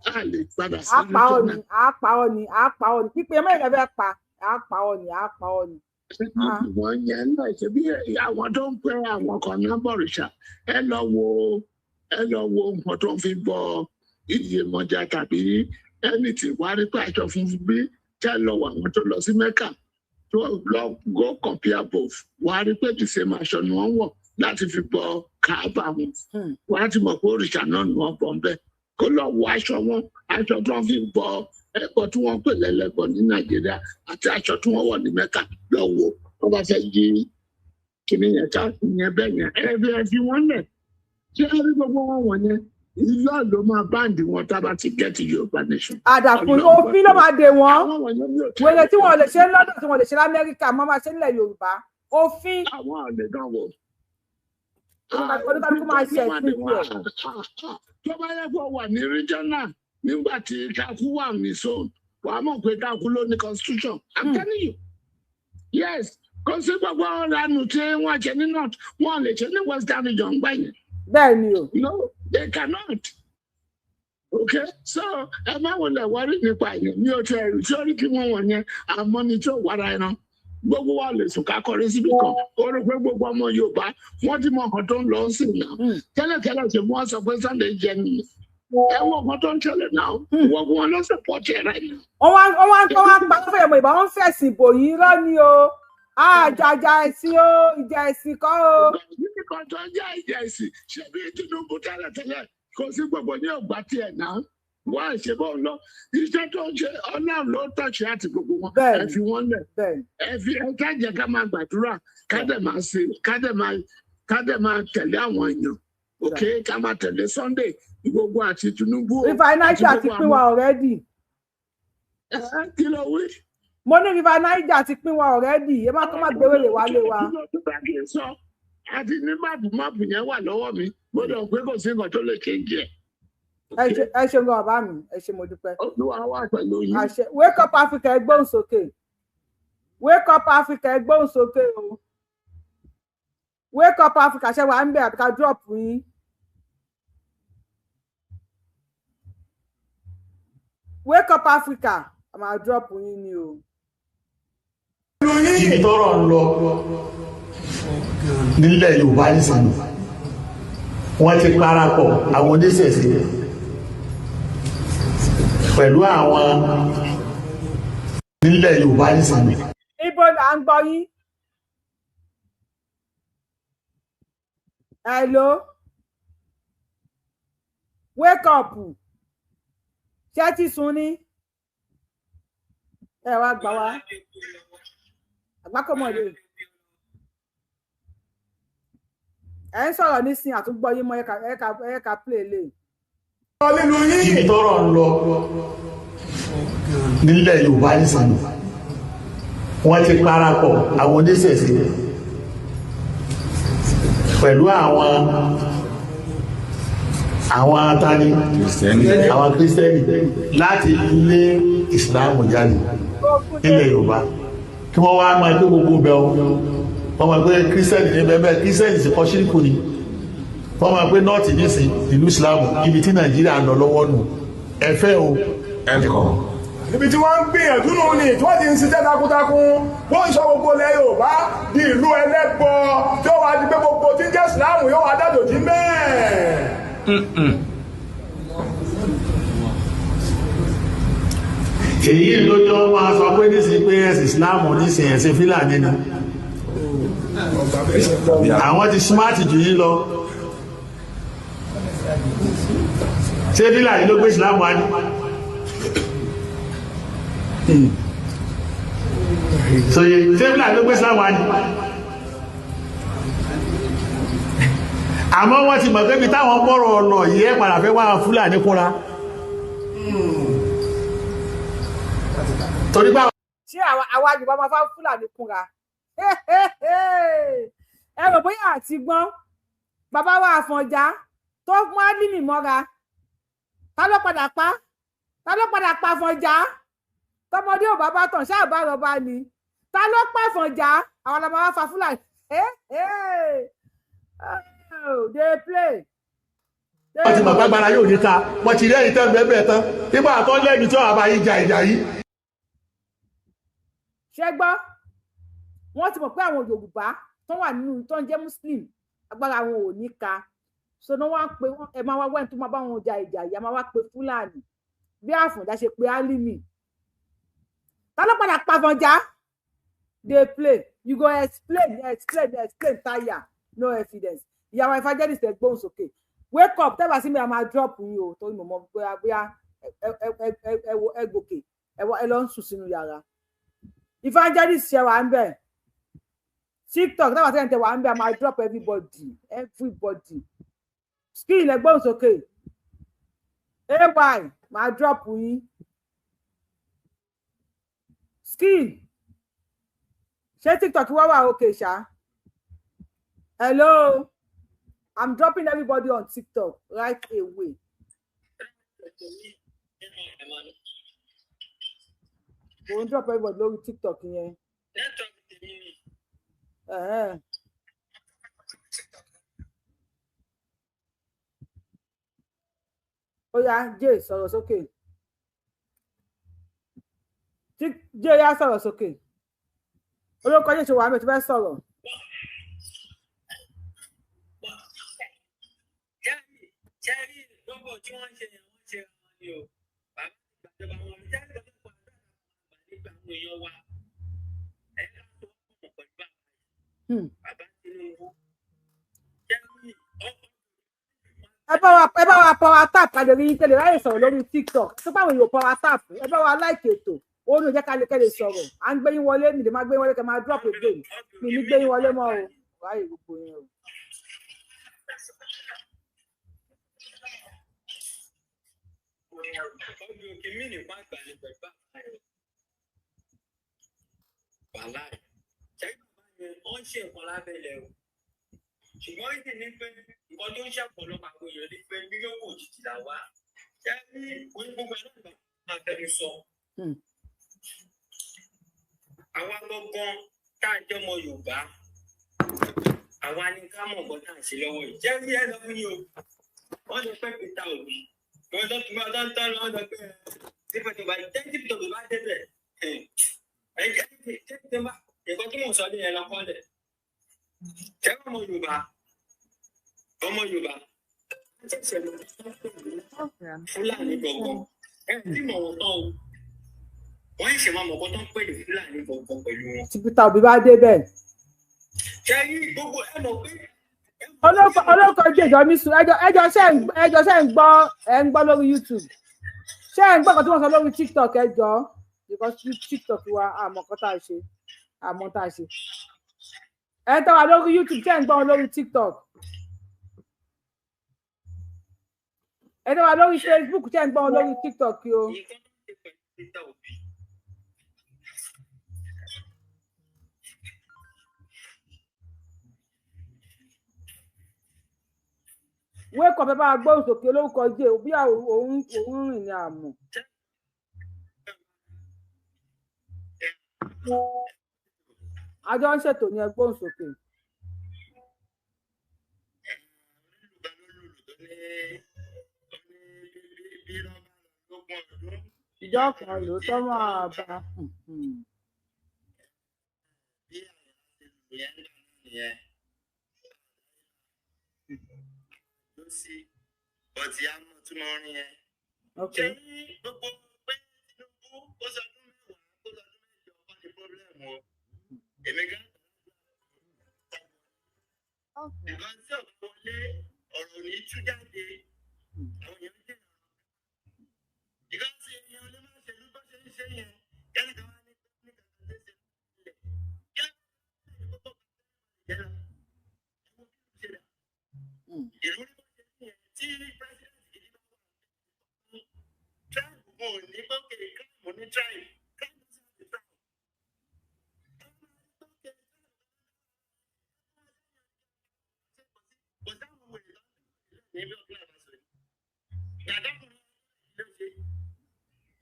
àpá ọ ni pípé mẹ́rin fẹ́ pa àpá ọ ni. wọ́n yẹn náà ṣe bí àwọn tó ń pẹ́ àwọn kan náà bọ̀rìṣà ẹ lọ wo nǹkan tó ń fi bọ Iyemọja tàbí ẹni tí wàá rí pé aṣọ funfun bí tẹ́ lọ wọ àwọn tó lọ sí Mẹ́kà tó lọ go compare both wàá rí pé the same aṣọ ni wọ́n wọ̀ láti fi bọ Káàbà wọn wàá ti mọ̀ pé òrìṣà náà ni wọ́n bọ̀ ń bẹ́ kó lọ wọ aṣọ tó ń fi bọ ẹ̀kọ́ tí wọ́n pè lẹ́lẹ́bọ̀ ní Nàìjíríà àti aṣọ tí wọ́n wọ̀ ní Mẹ́kà lọ́wọ́ wọ́n bá fẹ́ yí kìnìún yẹn ká ìyẹn bẹ́ẹ̀ yẹn ẹ fi wọ́n lẹ̀ ṣé ẹ rí gbogbo wọn wọ̀nyẹn ìlú àlọ́ máa báǹdì wọn tá a bá ti get Yorùbá nation. àdàkùn òfin ló máa dè wọ́n wèrè tí wọ́n lè ṣe ní London tí wọ́n lè ṣe ní Amẹ́ríkà máa máa ṣe nílẹ̀ Yorùbá òfin. àwọn àlè náà wò. oníkàlùkù máa ṣe ẹ̀sìn ìlú ẹ̀. tó bá yẹ kó wà ní regional nígbà tí kakú wà ní zone wàá mọ̀ pé kakú ló ní constitution I'm telling you yes kò sí gbogbo ọ̀ranù tí wọ́n ṣe ní north wọ́n lè ṣe ní western region gbà yẹn. bẹ́ẹ̀ ni o. no they cannot okay so ẹ má wọlé wọrí nípa yẹn mi ò tẹ ẹrù tí ó rí kí wọ́n wọ̀nyẹn àmọ́ ni tí ó wàrà ẹran gbogbo wa lè sùn ká kọrí síbi kan ó rí pé gbogbo ọmọ Yorùbá wọ́n ti mọ ọkàn tó ń lọ sí náà tẹ́lẹ̀tẹ́lẹ̀ ṣe wọ́n sọ pé Sunday jẹ nìyẹn ẹ̀wọ̀n kan tó ń ṣẹlẹ̀ náà wọ́n wọn ló support ẹ̀ right now. wọ́n wá pa fún ẹ̀mọ̀ ìbá wọn fẹ̀sìn bò yín rọ́ ni o àjàjà ẹ̀sìn o ìjà ẹ̀sìn kọ́ o. níbi kan tó ń jẹ́ ìjà ẹ̀sìn ṣe bí Tinubu tẹ́lẹ̀tẹ́lẹ̀ kò sí gbogbo ní ọgbà tiẹ̀ náà wọ́n àṣẹ bọ́ lọ iṣẹ́ tó ń ṣe Ọlọ́run ló tọ̀ṣe àti gbogbo wọn ẹ fi wọ́n lẹ̀ ẹ fi ká jẹ́ ká máa gbàdúrà ká dẹ̀ máa tẹ̀lé àwọn èèyàn òkè ká máa tẹ̀lé Sunday gbogbo àti Tinubu. River Niger ti pín wa already. kí ló wí. mo ní River Niger ti pín wa already ẹ má tó má gbé wèrè wálé wa. àti ní máàpù yẹn wà lọ́wọ́ mi mo dọ̀ pé kò sí nǹkan tó lè ṣe ń jẹ. ẹ ṣe ń gbọ́ bàbá mi ẹ ṣe mo dúpẹ́. Olúwa wà pẹ̀lú yín. Wake Up Africa ẹ gbóhùn sókè Wake Up Africa ẹ gbóhùn sókè o Wake Up Africa ṣe wà ń bẹ àbíká drop yín. Wake Up Africa a máa drop yín ni o. Ibi tọ́rọ̀ ń lọ nílẹ̀ Yorùbá nísìnyí wọ́n ti parapọ̀ àwọn oníṣẹ̀ṣe pẹ̀lú àwọn nílẹ̀ Yorùbá nísìnyí. Ibo là ń gbọ́ yín. Hello. Wake up. Ṣé ti sùn ni? Ẹ wá gbà wá. Àgbákòmọ̀lé. Ẹ ń sọ̀rọ̀ nísìn àtúgbọ́ yín mọ́ ẹ̀ka play lè. Ibi tọ́rọ̀ ń lọ nílẹ̀ Yorùbá nísìnyí wọ́n ti parapọ̀ àwọn oníṣẹ̀ṣe pẹ̀lú àwọn atani àwọn Kristẹni láti lé Ìsìlámù jáde nílẹ̀ Yorùbá kí wọ́n wá máa gbé gbogbo bẹ́ẹ̀ wọ́n máa gbé Kristẹni ní bẹ́ẹ̀ Kristẹni sì kọ́ ṣíríkù ni wọ́n máa gbé nọ́ọ̀tì nísìn ìlú Ìsìlámù ibi tí Nàìjíríà ń lọ lọ́wọ́ nù ẹ̀fẹ́ o ẹ̀kọ́. Ibi tí wọ́n ń gbìyànjú nù ní tí wọ́n ti ń ṣiṣẹ́ takuntakun wọ́n ń sọ gbogbo ilẹ̀ Yorùbá di ìlú ẹlẹ́bọ tí ó wà di pé gbogbo tí ń jẹ́ Ìsìlámù yóò wá dàdòjì mẹ́ẹ̀. Èyí lójó máa sọ pé nísìn pé ẹ̀sìn Ìsìlámù nísìn ẹ̀sìn Fúlàní ni àwọn ti smart jù yín lọ ṣé Fúlàní ló gbé Ìsìlámù wá ní. Sòye ṣé Fúlàní ló gbé Ìsìlámù wá ní. Àmọ́ wọ́n ti mọ̀ pé bí táwọn bọ́rọ̀ ọ̀nà yìí ẹ̀ padà fẹ́ wá Fúlàní kúnra. Torí bá ṣé àwa Yorùbá máa fá Fúlàní kúnra. Ẹ rò bóyá àti gbọ́n bàbá wa Àfọ̀njá tó mú Álímì mọ́ra ta ló padà pa Àfọ̀njá tọmọdé ò bàbá tàn ṣáà bá rọba ni ta ló pa Àfọ̀njá àwọn ọmọ wa fa Fúlàní. They play. Wọ́n ti mọ̀ gbàgbára yóò ní ká wọ́n ti rẹ́yìn tán bẹ́ẹ̀ tán nígbà tó lẹ́ni tí wọ́n bá yí ja ìjà yìí. Ṣé gbọ́ wọ́n ti mọ̀ pé àwọn Yorùbá tó wà nínú tó ń jẹ́ Muslim agbára wọn ò ní ká so ní wọ́n á pe ẹ máa wá wẹ́n tó máa bá wọn ja ìjà yìí a máa wá pe Fúlàní bí Àfọ̀njá ṣe pe Álímì ta ló padà pa Àfọ̀njá. They play you go explain tire no evidence. Ìyàwó evangelist ẹ gbóhùn sókè wake up tẹ́bà sí mi a máa drop yín o torí mo mọ bóyá ẹ gòkè ẹ lọ ń sùn sínú yàrá. Evangelist ṣe wà ń bẹ̀ TikTok tẹ́bà sí ẹ̀ǹtẹ̀ wà ń bẹ̀ a máa drop everybody skill ẹ gbóhùn sókè ay máa drop yín skill ṣé TikTok wá wà òkè ṣá. Hello. I'm dropping everybody on TikTok right away. We'll drop everybody on TikTok yẹn. Ó yá Jade sọ̀rọ̀ sókè. Jade yá sọ̀rọ̀ sókè. Olóko yẹn ṣe wà mí tó fẹ́ sọ̀rọ̀. Jẹ́rí gbogbo tí wọ́n ṣe yẹn wọ́n ṣe wọn ni o. Bàbá ìgbàjọba wọn ní jẹ́rí gbogbo pọ̀ nígbà àwọn èèyàn wa. Ẹ̀ka tó pọ̀ pẹ̀lú bàbá Tinubu. Jẹ́rí ẹ bá wa power tap ká lè rí tẹ́lẹ̀ ráyè sọ̀rọ̀ lórí TikTok tó bá àwọn èèyàn power tap ẹ bá wa like ètò òun ò jẹ́ ká lè sọ̀rọ̀ à ń gbé yín wọlé mi lè máa gbé yín wọlé kẹ́ máa drop again mi ní gbé yín wọlé mọ́ o ráyè gbogbo yẹn o. ọdún òkè mí ní wọ́n àgbà ní pẹ̀lú bàbá rẹ̀. Ṣẹ́yìn bàbá yẹn wọ́n ṣe nǹkan lábẹ́lẹ̀ o. Ṣùgbọ́n ìdí ní pé nǹkan tó ń ṣàpọ̀lọpọ̀ àwọn èèyàn ní pé mílíọ̀nù òjijì là wá. Ṣé ní gbogbo ẹ̀ náà máa tẹnu sọ? Àwa gbọ́ngàn tá a jẹ́ ọmọ Yorùbá. Àwa ni ká mọ̀ nǹkan tá à ń ṣe lọ́wọ́ yìí. Jẹ́ rí ẹ lọ́wọ́ yìí o. Wọ́n lọ pẹ́ Peter Obi. Wọ́n tó tún bá dáńtọ́ lọ́wọ́ lọ pé sípò tó bá tẹ́tí tó bá débẹ̀ tẹ́tí bá nǹkan tí mò ń sọ ní ẹ̀ lọ́kọ́lẹ̀ tẹ́wọ́n ọmọ Yorùbá ṣẹ̀ṣẹ̀ lọ Fúlàní gbọ̀ngàn tí mọ̀ wọ́n tán o wọ́n ṣe máa mọ̀ kó tán pè ní Fúlàní gbọ̀ngàn pẹ̀lú wọn. tí Peter Obi bá débẹ̀. ṣe yí gbogbo ẹ mọ̀ pé. olóko jẹjọ mi sùn ẹjọ́ ṣe ń gbọ́ lórí YouTube ṣé ń gbọ́ kan tí wọ́n sọ lórí TikTok ẹjọ́ because TikTok wa àmọ́ tá a ṣe ẹ tọ́ wa lórí YouTube ṣé ń gbọ́ wọn lórí TikTok ẹ tọ́ wa lórí Facebook ṣé ń gbọ́ wọn lórí TikTok o. wake up ẹ bá gbọ́ òsòkè olórúkọ jẹ́ bí òun rìn ní àmọ́. àjọ ń ṣètò ní ẹgbọ́n òsòkè. ìjọ kan ló tọ́ máa bá. sí ọtí àmọ́ tí mo rin yẹn. ṣé gbogbo pé Tinubu ó sọdún mẹ́wàá ó sọdún mẹ́jọ ọkọ ní pọ́blẹ́mù o èmi gan. nǹkan tí ọ̀gá wọlé ọ̀rọ̀ ní tú jáde àwọn èèyàn jẹ́ ìgbà tí èèyàn lè máa ṣèlú bá ṣe ń ṣe yẹn kẹ́lẹ́ kan wá ní kàkà tó ṣe lẹ̀ kẹ́lẹ́ kan wá ní kàkà tó ṣe lẹ̀ ìlú tí president yìí bá wà tribe mo ní gbọ́kè mo ní tribe tribe ti tribe. kò sáwọn wèrè lọ́dún ní bí ọ̀gbìn àbáṣọ yìí. dàdá kan ló ṣe.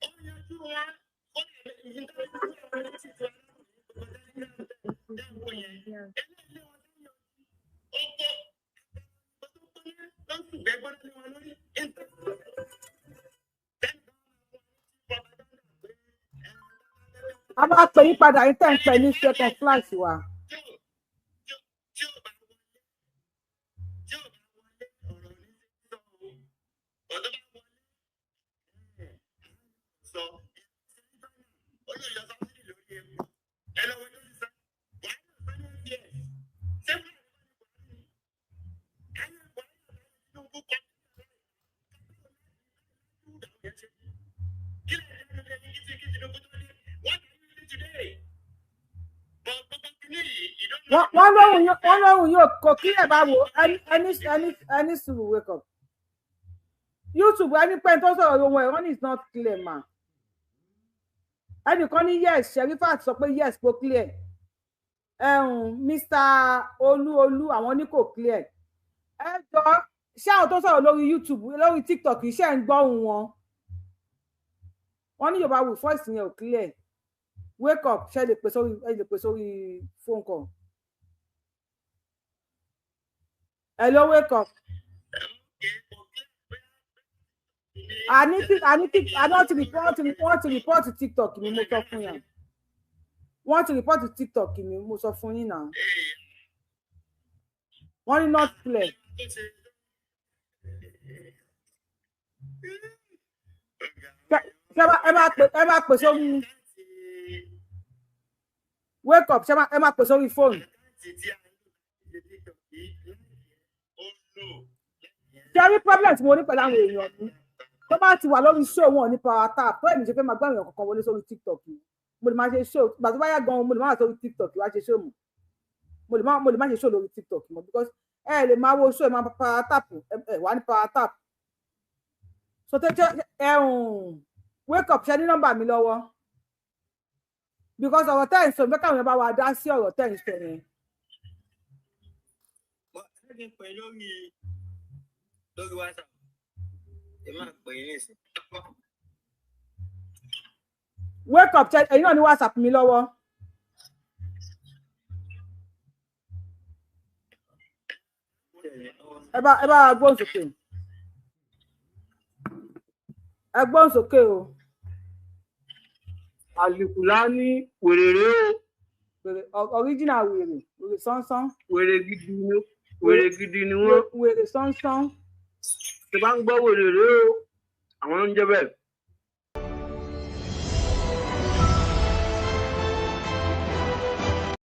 ó yanjú wọn ó lè yí ká ló ń bá wọn létí tó aláwọ̀ ní gbogbo dáńgó yẹn. eléyìí wọn dáńgó ó kó. a máa pè yín padà yín tẹ́ ń pẹ́ ní second flight wa. wọ́n lóhùn yóò kò kí ẹ̀ bá wo ẹni sùúrù wake up YouTube ẹni pẹ́ tó sọ̀rọ̀ ohun ẹ̀ wọ́n is not clear ma ẹnìkan ní yes Sherifat sọ pé yes kò clear Mr. Olú àwọn ní kò clear ẹ jọ ṣé àwọn tó sọ̀rọ̀ lórí YouTube lórí TikTok iṣẹ́ ń gbọ́ ohùn wọn wọ́n ní Yorùbá wù voice yẹn ò clear wake up ṣe lè pè sórí phone call. Hello, wake up. I want to report to TikTok mi mo sọ fún yín. Want to report to TikTok mi mo sọ fún yín now. Wọ́n ní not clear. Ẹ máa pè sórí wake up ẹ máa pè sórí phone. Ṣé problem tí mo ní pẹ̀lú àwọn èèyàn mi tó bá ti wà lórí show wọn ní power tap tó èmi ṣe fẹ́ máa gbá èèyàn kankan wọlé sórí TikTok mo lè máa ṣe show ìgbà tó bá yá gan mo lè máa sórí TikTok wá ṣe show mo lè máa ṣe show lórí TikTok mọ́ because ẹ lè máa wo show ẹ máa power tap ẹ wà ní power tap so wake up ṣe ní nọ́mbà mi lọ́wọ́ because ọ̀rọ̀ tẹ́ ẹ̀ ń sọ fẹ́ káwọn yẹn bá wa dá sí ọ̀rọ̀ tẹ́ ẹ̀ ń sọ yẹn. lórí WhatsApp ẹ máa pè é nísìn. wake up ẹ̀yin náà ní WhatsApp mi lọ́wọ́. ẹ bá gbóhùn sókè ẹ gbóhùn sókè o. Àlùkùlání wèrè rèé o. Original wèrè sánsán. Wèrè gidi ni wọ́n. Wèrè sánsán. Tí bá ń gbọ́ wèrè rèé o, àwọn ń jẹ́ bẹ́ẹ̀.